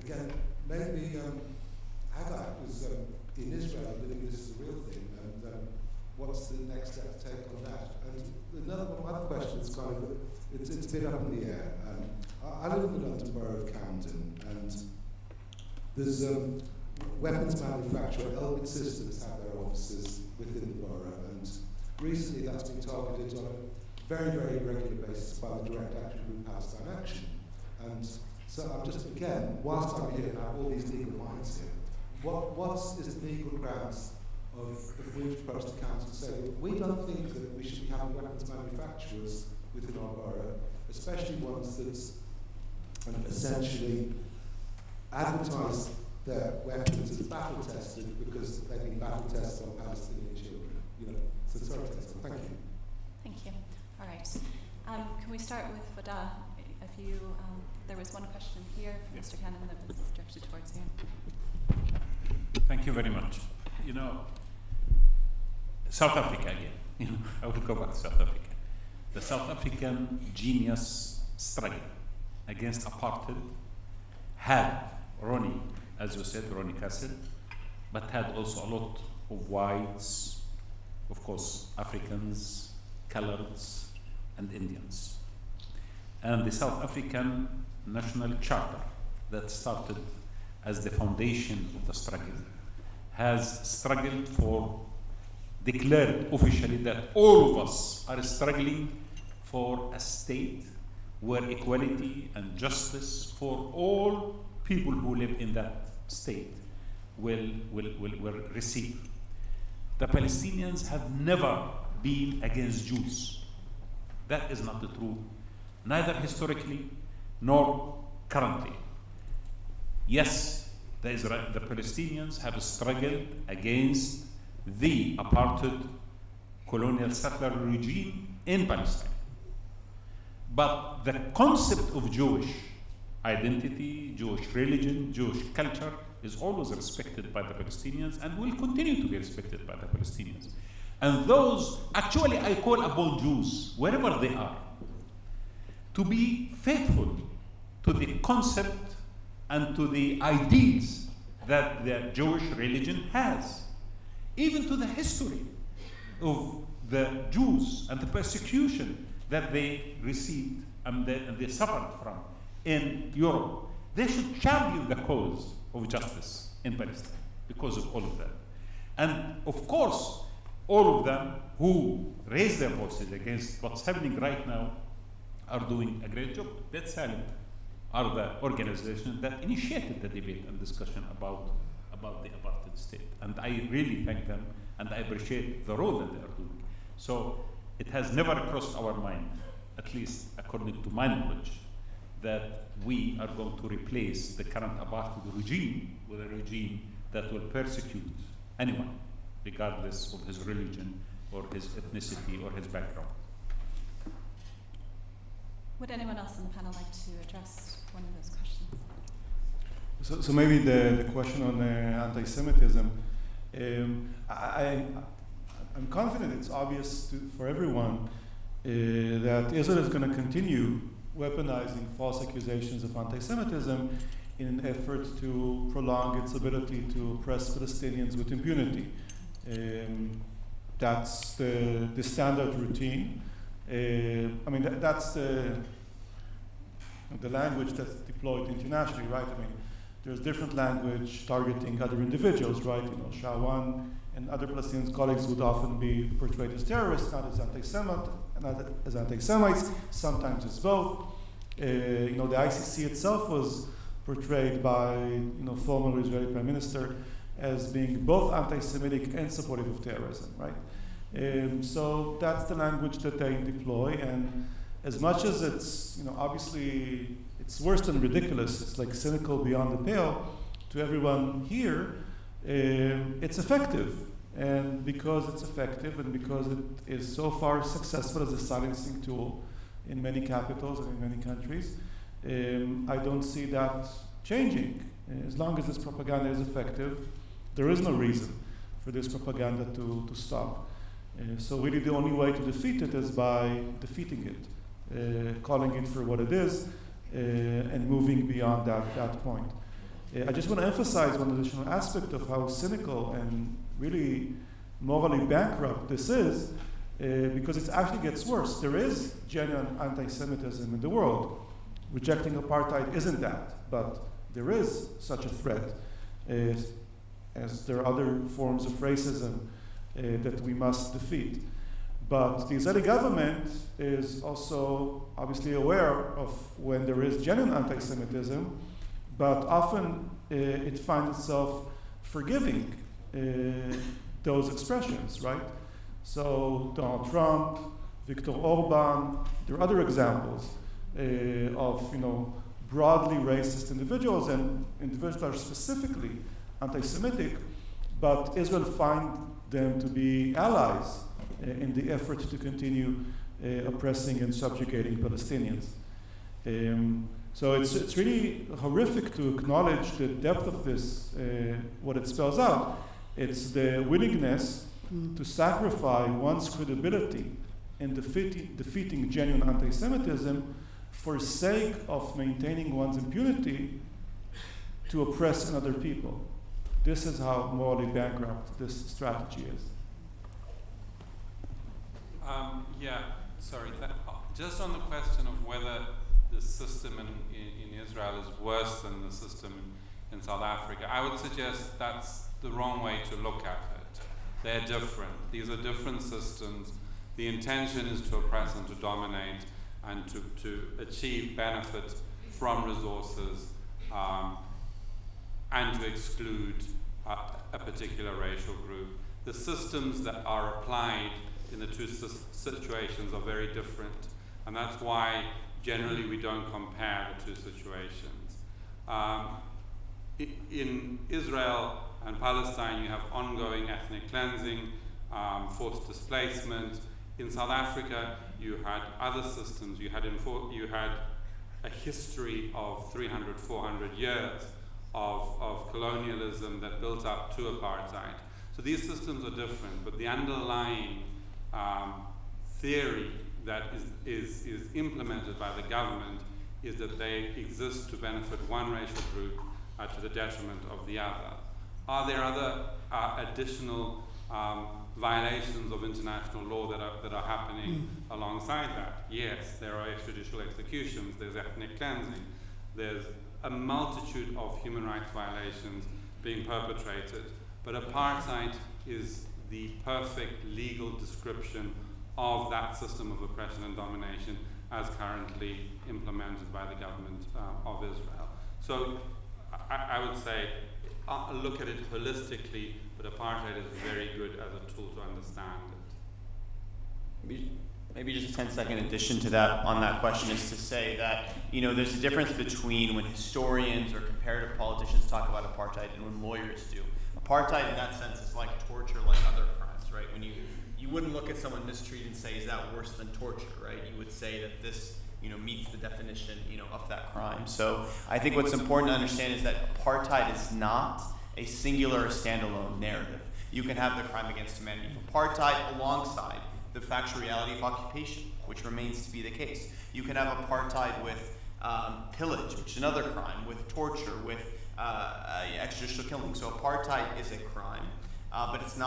again, maybe Hagai was in Israel living this is a real thing, and what's the next step to take on that? And another question is kind of, it's a bit up in the air. I live in the London Borough of Camden, and there's weapons manufacturer Elbit Systems have their offices within the borough, and recently that's been targeted on a very, very regular basis by the Direct Action Group Palestine Action. And so I'm just, again, whilst I'm here and I have all these legal minds here, what is the legal grounds of which approach the council to say that we don't think that we should be having weapons manufacturers within our borough, especially ones that essentially advertise their weapons as battle tested because they've been battle tested on Palestinian children. So sorry, thank you. Thank you. All right. Can we start with Wadah? If you, there was one question here from Mr. Cannon that was directed towards you. Thank you very much. South Africa again. I will go back to South Africa. The South African genius struggle against apartheid had Ronnie, as you said, Ronnie Castle, but had also a lot of whites, of course, Africans, coloreds, and Indians. And the South African National Charter that started as the foundation of the struggle has struggled for, declared officially that all of us are struggling for a state where equality and justice for all people who live in that state will receive. The Palestinians have never been against Jews. That is not the truth, neither historically nor currently. Yes, the Palestinians have struggled against the apartheid colonial settler regime in Palestine. But the concept of Jewish identity, Jewish religion, Jewish culture is always respected by the Palestinians and will continue to be respected by the Palestinians. And those, actually I call upon Jews, wherever they are, to be faithful to the concept and to the ideals that the Jewish religion has, even to the history of the Jews and the persecution that they received and they suffered from in Europe. They should champion the cause of justice in Palestine because of all of that. And of course, all of them who raise their voices against what's happening right now are doing a great job. B'Tselem are the organization that initiated the debate and discussion about the apartheid state. And I really thank them, and I appreciate the role that they are doing. So it has never crossed our mind, at least according to my knowledge, that we are going to replace the current apartheid regime with a regime that will persecute anyone, regardless of his religion or his ethnicity or his background. Would anyone else on the panel like to address one of those questions? So maybe the question on anti-Semitism, I'm confident it's obvious for everyone that Israel is going to continue weaponizing false accusations of anti-Semitism in an effort to prolong its ability to oppress Palestinians with impunity. That's the standard routine. That's the language that's deployed internationally, right? There's different language targeting other individuals, right? Shawan and other Palestinian colleagues would often be portrayed as terrorists, not as anti-Semites. Sometimes it's both. The ICC itself was portrayed by former Israeli Prime Minister as being both anti-Semitic and supportive of terrorism, right? So that's the language that they deploy, and as much as it's obviously it's worse than ridiculous, it's like cynical beyond the pale to everyone here, it's effective. And because it's effective and because it is so far successful as a silencing tool in many capitals and in many countries, I don't see that changing. As long as this propaganda is effective, there is no reason for this propaganda to stop. So really the only way to defeat it is by defeating it, calling it for what it is, and moving beyond that point. I just want to emphasize one additional aspect of how cynical and really morally bankrupt this is, because it actually gets worse. There is genuine anti-Semitism in the world. Rejecting apartheid isn't that, but there is such a threat, as there are other forms of racism that we must defeat. But the Israeli government is also obviously aware of when there is genuine anti-Semitism, but often it finds itself forgiving those expressions, right? So Donald Trump, Viktor Orban, there are other examples of broadly racist individuals and individuals that are specifically anti-Semitic, but Israel finds them to be allies in the effort to continue oppressing and subjugating Palestinians. So it's really horrific to acknowledge the depth of this, what it spells out. It's the willingness to sacrifice one's credibility in defeating genuine anti-Semitism for sake of maintaining one's impunity to oppress another people. This is how morally bankrupt this strategy is. Just on the question of whether the system in Israel is worse than the system in South Africa, I would suggest that's the wrong way to look at it. They're different. These are different systems. The intention is to oppress and to dominate and to achieve benefit from resources and to exclude a particular racial group. The systems that are applied in the two situations are very different, and that's why generally we don't compare the two situations. In Israel and Palestine, you have ongoing ethnic cleansing, forced displacement. In South Africa, you had other systems. You had a history of 300, 400 years of colonialism that built up to apartheid. So these systems are different, but the underlying theory that is implemented by the government is that they exist to benefit one racial group to the detriment of the other. Are there other additional violations of international law that are happening alongside that? Yes, there are extrajudicial executions, there's ethnic cleansing, there's a multitude of human rights violations being perpetrated But apartheid is the perfect legal description of that system of oppression and domination as currently implemented by the government of Israel. So I would say look at it holistically, but apartheid is very good as a tool to understand it. Maybe just a 10-second addition to that on that question is to say that, there's a difference between when historians or comparative politicians talk about apartheid and when lawyers do. Apartheid in that sense is like torture, like other crimes, right? When you wouldn't look at someone mistreated and say, is that worse than torture, right? You would say that this, meets the definition, of that crime. So I think what's important to understand is that apartheid is not a singular or standalone narrative. You can have the crime against humanity of apartheid alongside the factual reality of occupation, which remains to be the case. You can have apartheid with pillage, which is another crime, with torture, with extrajudicial killing. So apartheid is a crime, but it's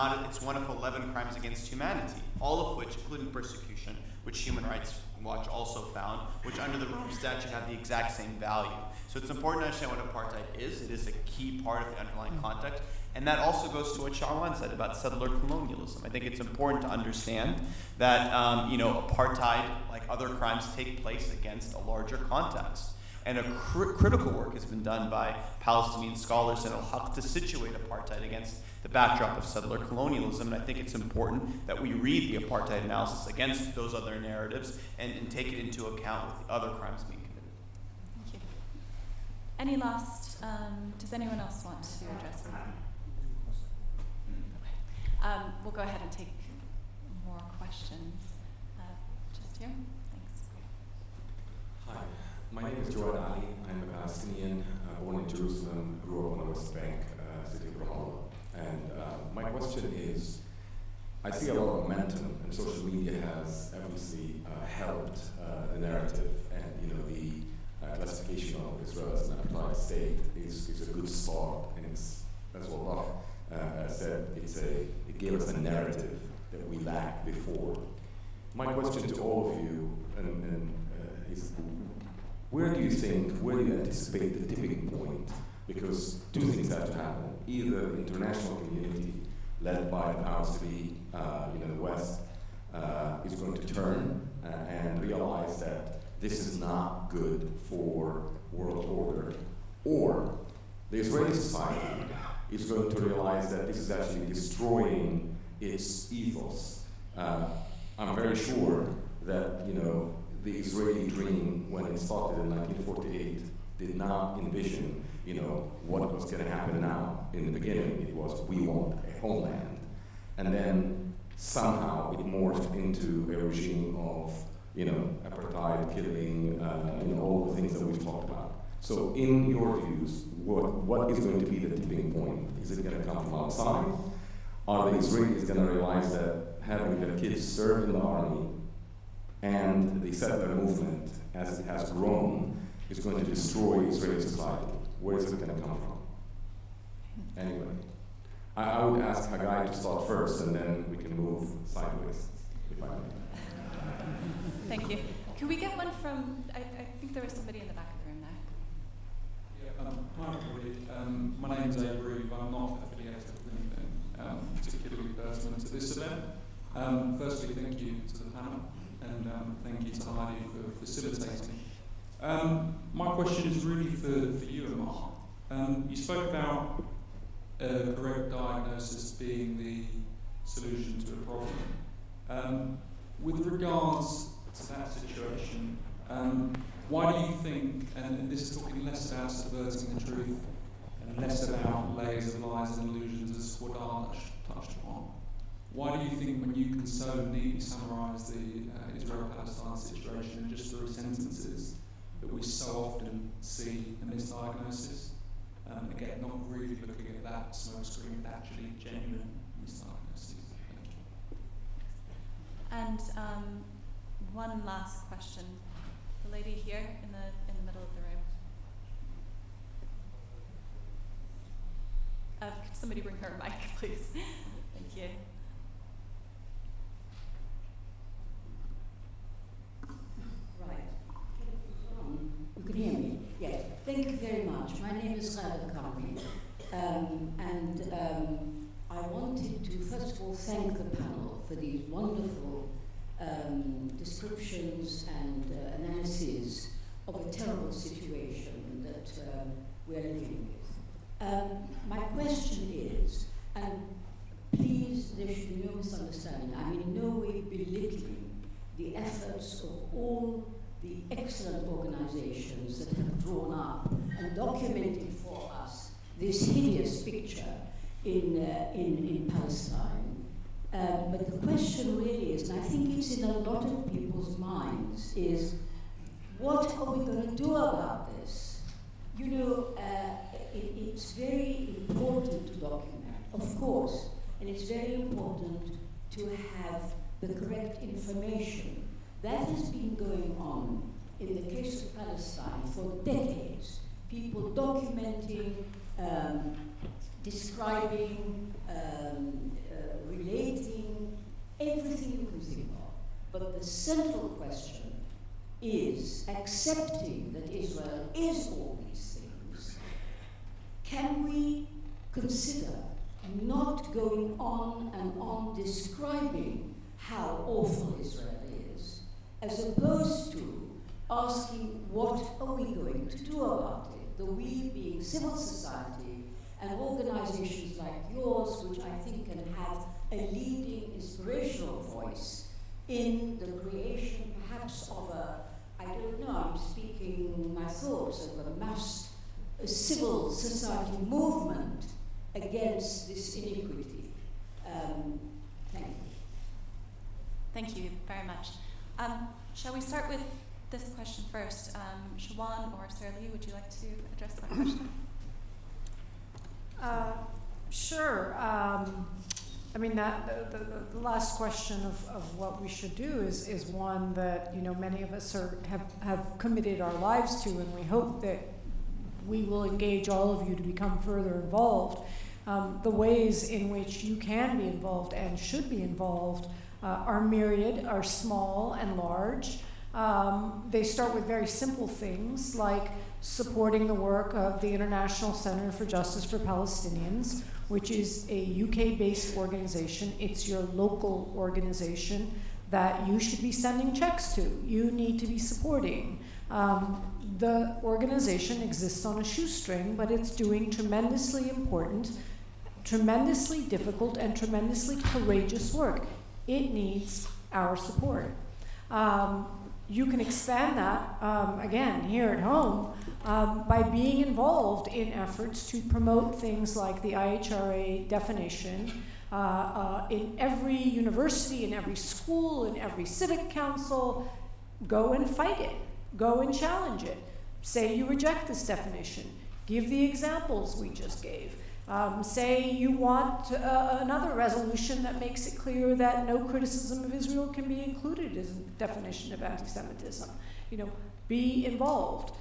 one of 11 crimes against humanity, all of which, including persecution, which Human Rights Watch also found, which under the Rome Statute have the exact same value. So it's important to understand what apartheid is. It is a key part of the underlying context. And that also goes to what Shawan said about settler colonialism. I think it's important to understand that apartheid, like other crimes, take place against a larger context. And a critical work has been done by Palestinian scholars and al-Haq to situate apartheid against the backdrop of settler colonialism. And I think it's important that we read the apartheid analysis against those other narratives and take it into account with the other crimes being committed. Thank you. Any last, does anyone else want to address that? Okay. We'll go ahead and take more questions. Just here. Thanks. Hi, my name is Shawan Jabarin. I'm a Palestinian, born in Jerusalem, grew up on the West Bank, city of Ramallah. And my question is, I see a lot of momentum, and social media has obviously helped the narrative, and the classification of Israel as an apartheid state is a good start, and it's, as Wadah said, it gave us a narrative that we lacked before. My question to all of you is, where do you anticipate the tipping point? Because two things have to happen. Either the international community, led by the powers to be, the West, is going to turn and realize that this is not good for world order, or the Israeli society is going to realize that this is actually destroying its ethos. I'm very sure that the Israeli dream, when it started in 1948, did not envision what was going to happen now. In the beginning, it was, we want a homeland. And then somehow it morphed into a regime of, apartheid, killing, all the things that we've talked about. So in your views, what is going to be the tipping point? Is it going to come from outside? Are the Israelis going to realize that having their kids serve in the army and the settler movement, as it has grown, is going to destroy Israeli society? Where is it going to come from? Anyway, I would ask Hagai to start first, and then we can move sideways, if I may. Thank you. Can we get one from, I think there was somebody in the back of the room there. Hi everybody. My name is Avery. I'm not affiliated with anything particularly pertinent to this event. Firstly, thank you to the panel, and thank you to Heidi for facilitating. My question is really for you, Omar. You spoke about a correct diagnosis being the solution to a problem. With regards to that situation, why do you think, and this is talking less about subverting the truth and less about layers of lies and illusions as Wadah touched upon, why do you think when you can so neatly summarise the Israel-Palestine situation in just 3 sentences, that we so often see a misdiagnosis? Again, not really looking at that smokescreen, but actually genuine misdiagnosis. Thank you. And one last question. The lady here in the middle of the room. Could somebody bring her a mic, please? Thank you. Right. You can hear me? Yes. Thank you very much. My name is Wadah Khanfar, and I wanted to first of all thank the panel for these wonderful descriptions and analyses of a terrible situation that we're living with. My question is, and please, there should be no misunderstanding, I'm in no way belittling the efforts of all the excellent organizations that have drawn up and documented for us this hideous picture in Palestine. But the question really is, and I think it's in a lot of people's minds, is what are we going to do about this? You know, it's very important to document, of course, and it's very important to have the correct information. That has been going on in the case of Palestine for decades. People documenting, describing, relating, everything you can think of. But the central question is accepting that Israel is all these things. Can we consider not going on and on describing how awful Israel is, as opposed to asking what are we going to do about it? The we being civil society and organizations like yours, which I think can have a leading inspirational voice in the creation perhaps of a, I don't know, I'm speaking my thoughts, of a mass civil society movement against this iniquity. Thank you. Thank you very much. Shall we start with this question first? Shawan or Sarah Lee, would you like to address that question? Sure. I mean, the last question of what we should do is one that, you know, many of us have committed our lives to, and we hope that we will engage all of you to become further involved. The ways in which you can be involved and should be involved are myriad, are small and large. They start with very simple things like supporting the work of the International Center for Justice for Palestinians, which is a UK-based organization. It's your local organization that you should be sending checks to. You need to be supporting. The organization exists on a shoestring, but it's doing tremendously important, tremendously difficult, and tremendously courageous work. It needs our support. You can expand that, again, here at home, by being involved in efforts to promote things like the IHRA definition in every university, in every school, in every civic council. Go and fight it. Go and challenge it. Say you reject this definition. Give the examples we just gave. Say you want another resolution that makes it clear that no criticism of Israel can be included as a definition of anti-Semitism. You know, be involved.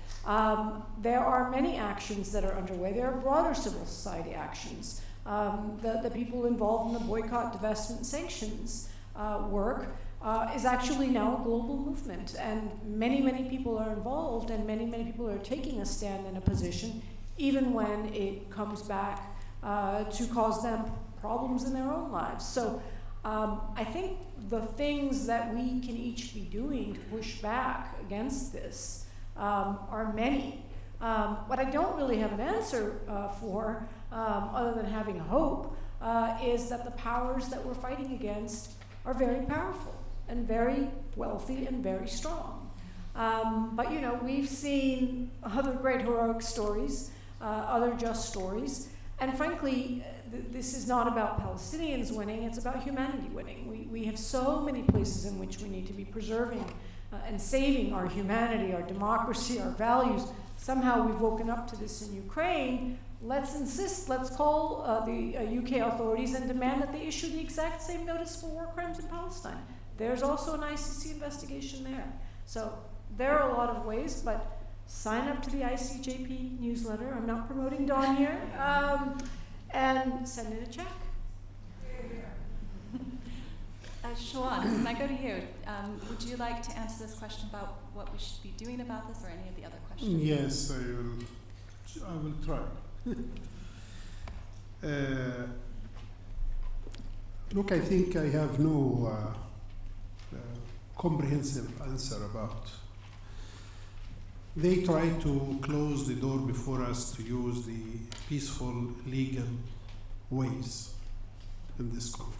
There are many actions that are underway. There are broader civil society actions. The people involved in the boycott, divestment, sanctions work is actually now a global movement, and many, many people are involved, and many, many people are taking a stand in a position, even when it comes back to cause them problems in their own lives. So I think the things that we can each be doing to push back against this are many. What I don't really have an answer for, other than having hope, is that the powers that we're fighting against are very powerful and very wealthy and very strong. But you know, we've seen other great heroic stories, other just stories, and frankly, this is not about Palestinians winning, it's about humanity winning. We have so many places in which we need to be preserving and saving our humanity, our democracy, our values. Somehow we've woken up to this in Ukraine. Let's insist, let's call the UK authorities and demand that they issue the exact same notice for war crimes in Palestine. There's also an ICC investigation there. So there are a lot of ways, but sign up to the ICJP newsletter. I'm not promoting Dawn here. And send in a check. Shawan, can I go to you? Would you like to answer this question about what we should be doing about this, or any of the other questions? Yes, I will try. Look, I think I have no comprehensive answer about. They tried to close the door before us to use the peaceful legal ways in this conflict.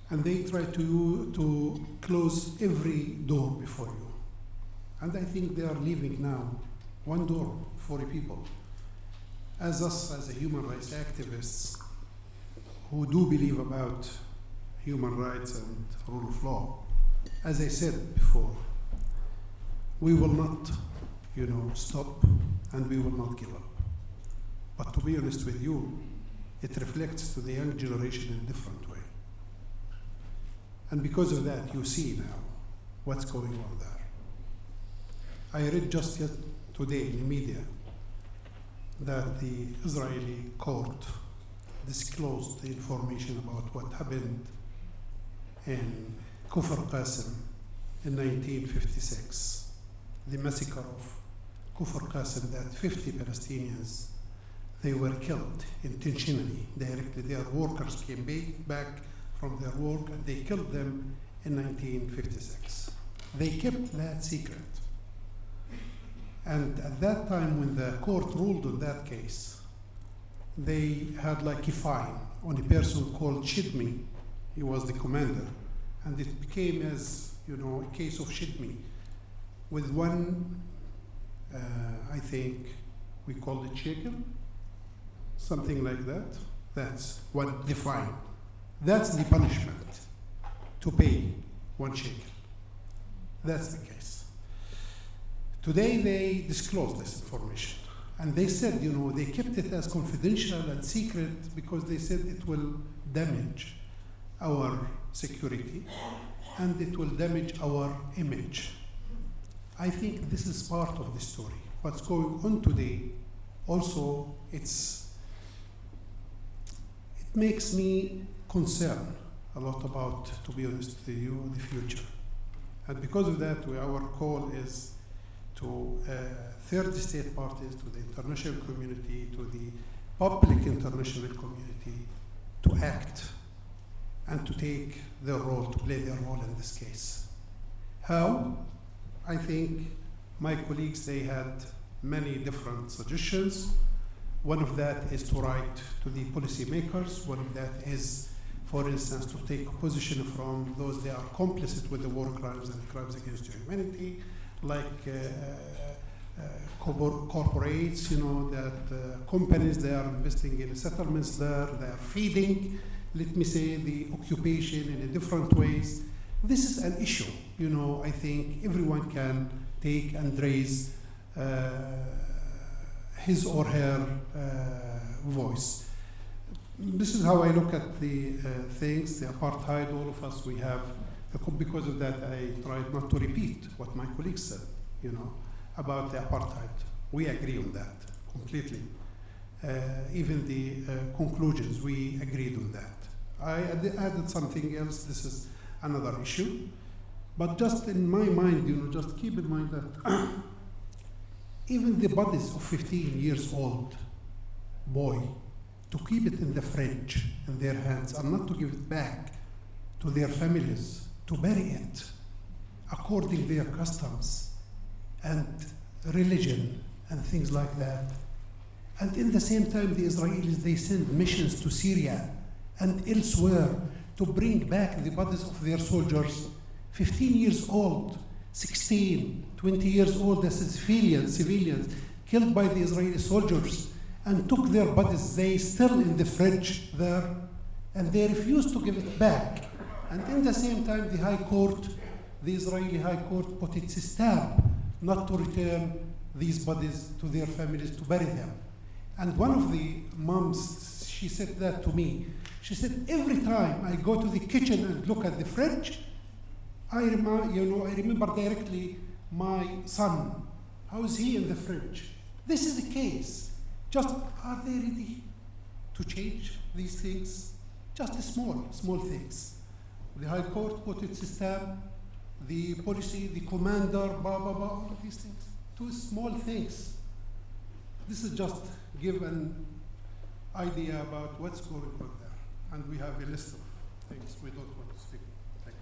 And they tried to close every door before you. And I think they are leaving now one door for the people. As us, as a human rights activists who do believe about human rights and rule of law, as I said before, we will not, stop, and we will not give up. But to be honest with you, it reflects to the young generation in a different way. And because of that, you see now what's going on there. I read just today in the media that the Israeli court disclosed the information about what happened in Kufr Qasim in 1956. The massacre of Kufr Qasim, that 50 Palestinians, they were killed intentionally, directly. Their workers came back from their work and they killed them in 1956. They kept that secret. And at that time when the court ruled on that case, they had like a fine on a person called Shidmi. He was the commander. And it became as, a case of Shidmi. With one, I think we called it shekel, something like that. That's what the fine. That's the punishment, to pay 1 shekel. That's the case. Today they disclosed this information. And they said, they kept it as confidential and secret because they said it will damage our security and it will damage our image. I think this is part of the story. What's going on today, also, it makes me concerned a lot about, to be honest with you, the future. And because of that, our call is to third state parties, to the international community, to the public international community, to act and to take their role, to play their role in this case. How? I think my colleagues, they had many different suggestions. One of that is to write to the policymakers. One of that is, for instance, to take a position from those that are complicit with the war crimes and crimes against humanity, like corporates, that companies, they are investing in settlements there, they are feeding, let me say, the occupation in different ways. This is an issue, I think everyone can take and raise his or her voice. This is how I look at the things, the apartheid, all of us, we have, because of that I tried not to repeat what my colleagues said, about the apartheid. We agree on that completely. Even the conclusions, we agreed on that. I added something else, this is another issue. But just in my mind, just keep in mind that even the bodies of 15 years old boy, to keep it in the fridge in their hands and not to give it back to their families, to bury it according to their customs and religion and things like that. And in the same time, the Israelis, they send missions to Syria and elsewhere to bring back the bodies of their soldiers, 15 years old, 16, 20 years old, as civilians, killed by the Israeli soldiers, and took their bodies. They still in the fridge there, and they refused to give it back. And in the same time, the High Court, the Israeli High Court, put its stamp not to return these bodies to their families to bury them. And one of the moms, she said that to me. She said, every time I go to the kitchen and look at the fridge, I remember directly my son. How is he in the fridge? This is the case. Just, are they ready to change these things? Just small things. The High Court put its stamp, the policy, the commander, all of these things. 2 small things. This is just give an idea about what's going on there. and we have a list of things we don't want to speak about.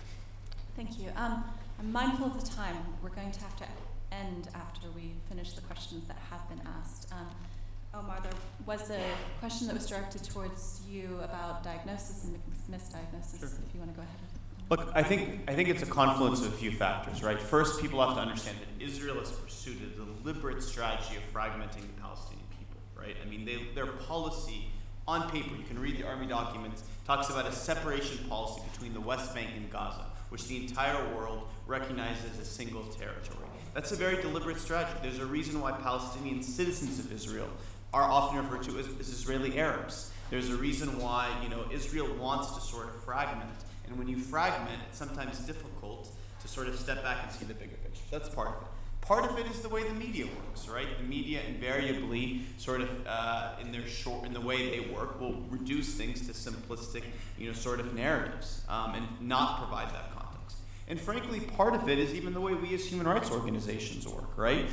Thank you. Thank you. I'm mindful of the time. We're going to have to end after we finish the questions that have been asked. Omar, there was a question that was directed towards you about diagnosis and misdiagnosis. Sure. If you want to go ahead. Look, I think it's a confluence of a few factors, right? First, people have to understand that Israel has pursued a deliberate strategy of fragmenting the Palestinian people, right? I mean, their policy on paper, you can read the army documents, talks about a separation policy between the West Bank and Gaza, which the entire world recognizes as a single territory. That's a very deliberate strategy. There's a reason why Palestinian citizens of Israel are often referred to as Israeli Arabs. There's a reason why, Israel wants to sort of fragment. And when you fragment, it's sometimes difficult to sort of step back and see the bigger picture. That's part of it. Part of it is the way the media works, right? The media invariably sort of, in the way they work, will reduce things to simplistic, sort of narratives, and not provide that context. And frankly, part of it is even the way we as human rights organizations work, right?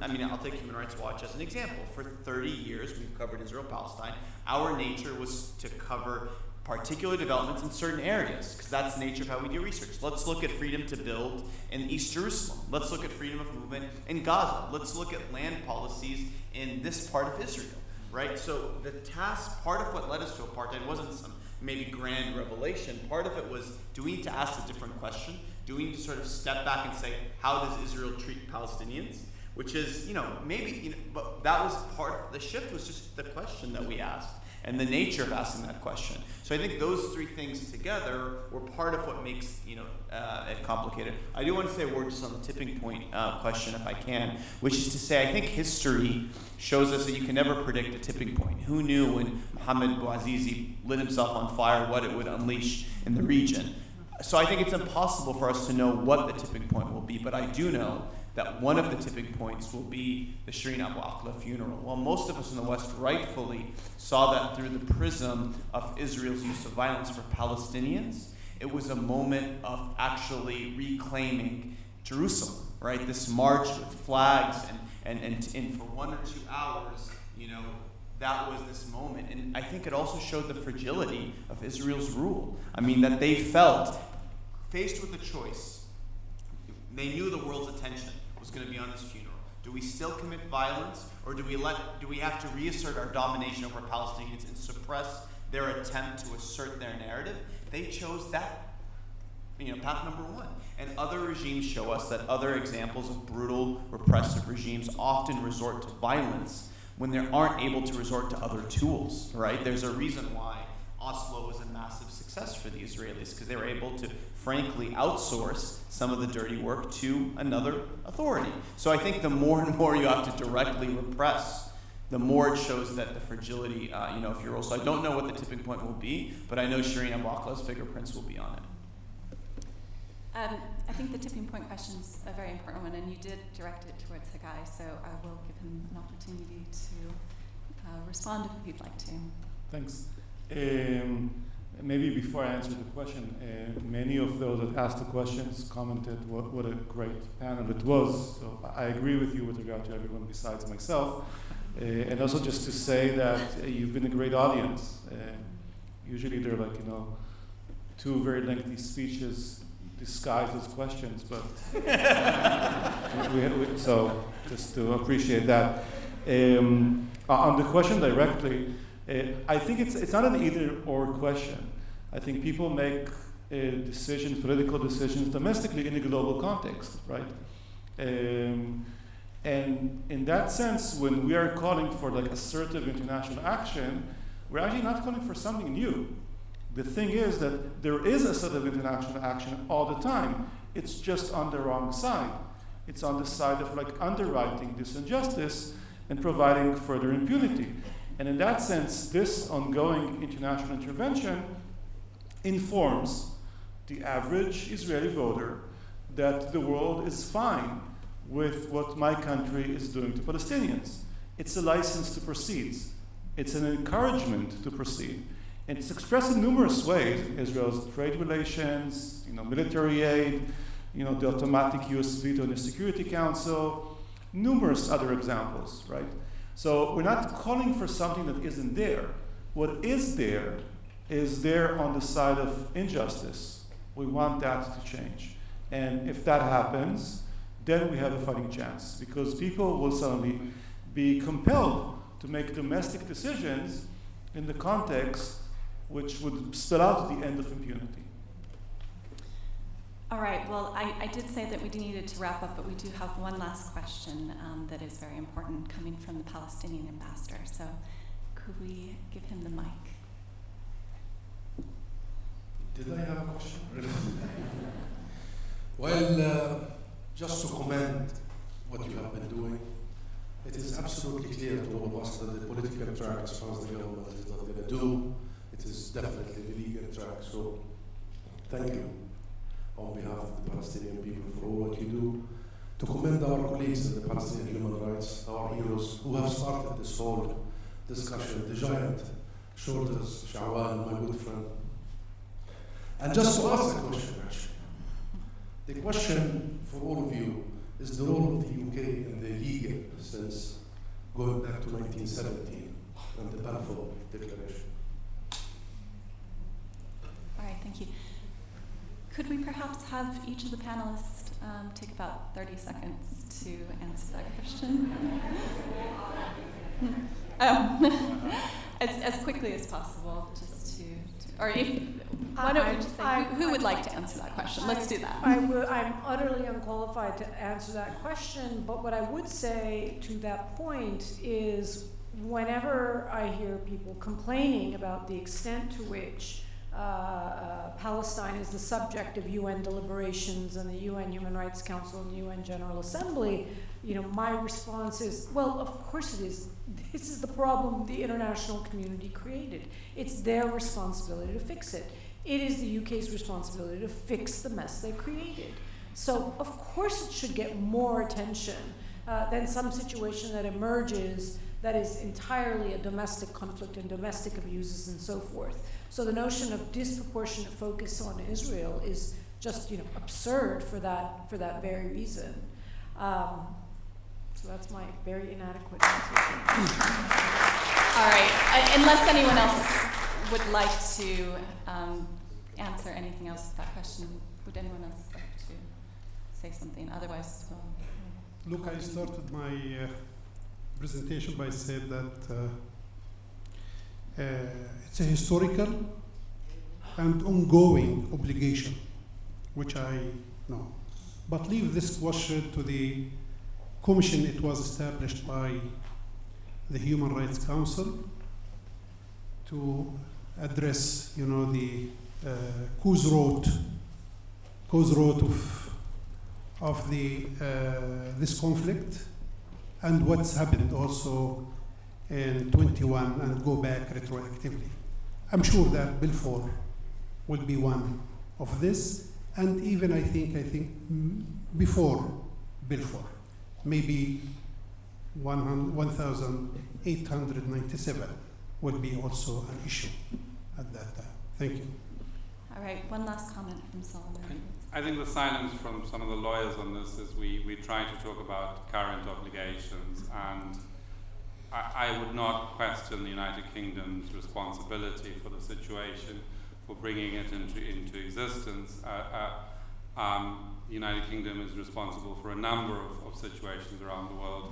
I'll take Human Rights Watch as an example. For 30 years, we've covered Israel-Palestine. Our nature was to cover particular developments in certain areas, because that's the nature of how we do research. Let's look at freedom to build in East Jerusalem. Let's look at freedom of movement in Gaza. Let's look at land policies in this part of Israel, right? So the task, part of what led us to apartheid wasn't some maybe grand revelation. Part of it was, do we need to ask a different question? Do we need to sort of step back and say, how does Israel treat Palestinians? Which is, but that was the shift was just the question that we asked and the nature of asking that question. So I think those three things together were part of what makes, it complicated. I do want to say a word just on the tipping point question, if I can, which is to say, I think history shows us that you can never predict a tipping point. Who knew when Mohammed Bouazizi lit himself on fire what it would unleash in the region? So I think it's impossible for us to know what the tipping point will be, but I do know that one of the tipping points will be the Shireen Abu Akleh funeral. While most of us in the West rightfully saw that through the prism of Israel's use of violence for Palestinians, it was a moment of actually reclaiming Jerusalem, right? This march with flags and for 1 or 2 hours, that was this moment. And I think it also showed the fragility of Israel's rule. That they felt faced with a choice. They knew the world's attention was going to be on this funeral. Do we still commit violence, or do we have to reassert our domination over Palestinians and suppress their attempt to assert their narrative? They chose that, path number one. And other regimes show us that other examples of brutal, repressive regimes often resort to violence when they aren't able to resort to other tools, right? There's a reason why Oslo was a massive success for the Israelis, because they were able to, frankly, outsource some of the dirty work to another authority. So I think the more and more you have to directly repress, the more it shows that the fragility, of your role. So I don't know what the tipping point will be, but I know Shireen Abu Akleh's fingerprints will be on it. I think the tipping point question is a very important one, and you did direct it towards Hagai, so I will give him an opportunity to respond if you'd like to. Thanks. Maybe before I answer the question, many of those that asked the questions commented what a great panel it was. So I agree with you with regard to everyone besides myself. And also just to say that you've been a great audience. Usually they're like, 2 very lengthy speeches disguised as questions, but so just to appreciate that. On the question directly, I think it's not an either-or question. I think people make political decisions domestically in a global context, right? And in that sense, when we are calling for assertive international action, we're actually not calling for something new. The thing is that there is assertive international action all the time. It's just on the wrong side. It's on the side of underwriting this injustice and providing further impunity. And in that sense, this ongoing international intervention informs the average Israeli voter that the world is fine with what my country is doing to Palestinians. It's a license to proceed. It's an encouragement to proceed. And it's expressed in numerous ways: Israel's trade relations, military aid, the automatic US veto in the Security Council, numerous other examples, right? So we're not calling for something that isn't there. What is there is they're on the side of injustice. We want that to change. And if that happens, then we have a fighting chance, because people will suddenly be compelled to make domestic decisions in the context which would spell out the end of impunity. All right, well, I did say that we needed to wrap up, but we do have one last question that is very important coming from the Palestinian ambassador. So could we give him the mic? Did I have a question? Well, just to comment what you have been doing, it is absolutely clear to all of us that the political track, as far as the government is not going to do, it is definitely the legal track. So thank you on behalf of the Palestinian people for all what you do, to commend our colleagues in the Palestinian human rights, our heroes who have started this whole discussion, the giant shoulders, Shawan, my good friend. And just to ask a question, actually. The question for all of you is the role of the UK in the legal since going back to 1917 and the Balfour Declaration. All right, thank you. Could we perhaps have each of the panelists take about 30 seconds to answer that question? As quickly as possible, just to or if, why don't we just say, who would like to answer that question? Let's do that. I'm utterly unqualified to answer that question, but what I would say to that point is whenever I hear people complaining about the extent to which Palestine is the subject of UN deliberations and the UN Human Rights Council and the UN General Assembly, my response is, well, of course it is. This is the problem the international community created. It's their responsibility to fix it. It is the UK's responsibility to fix the mess they created. So, of course it should get more attention than some situation that emerges that is entirely a domestic conflict and domestic abuses and so forth. So the notion of disproportionate focus on Israel is just, absurd for that very reason. So that's my very inadequate answer. All right. Unless anyone else would like to answer anything else to that question, would anyone else like to say something? Otherwise, we'll... Look, I started my presentation by saying that it's a historical and ongoing obligation, which I know. But leave this question to the commission. It was established by the Human Rights Council to address, the cause road of the this conflict and what's happened also in 21 and go back retroactively. I'm sure that Bill 4 will be one of this, and even I think before Bill 4, maybe 1,897 will be also an issue at that time. Thank you. All right, one last comment from Solomon. I think the silence from some of the lawyers on this is we try to talk about current obligations, and I would not question the United Kingdom's responsibility for the situation, for bringing it into existence. The United Kingdom is responsible for a number of situations around the world.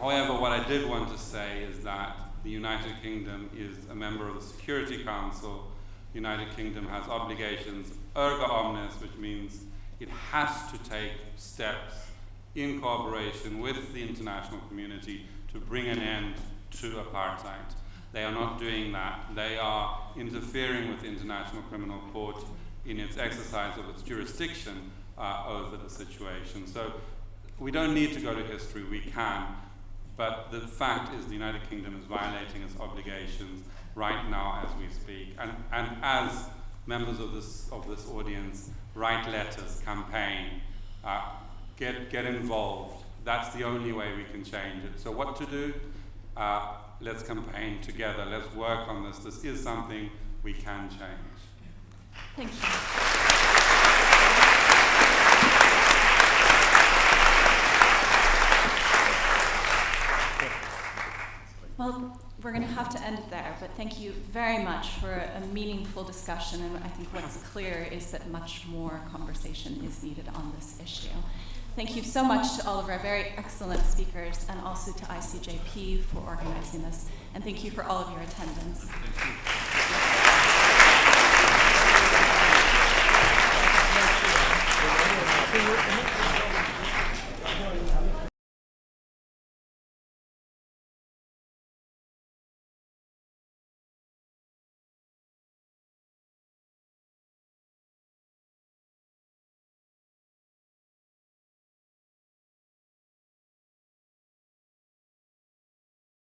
However, what I did want to say is that the United Kingdom is a member of the Security Council. The United Kingdom has obligations erga omnes, which means it has to take steps in cooperation with the international community to bring an end to apartheid. They are not doing that. They are interfering with the International Criminal Court in its exercise of its jurisdiction over the situation. So we don't need to go to history, we can, but the fact is the United Kingdom is violating its obligations right now as we speak. And as members of this audience write letters, campaign, get involved. That's the only way we can change it. So what to do? Let's campaign together. Let's work on this. This is something we can change. Thank you. Well, we're going to have have to end it there, but thank you very much for a meaningful discussion, and I think what's clear is that much more conversation is needed on this issue. Thank you so much to all of our very excellent speakers, and also to ICJP for organizing this, and thank you for all of your attendance. Thank you.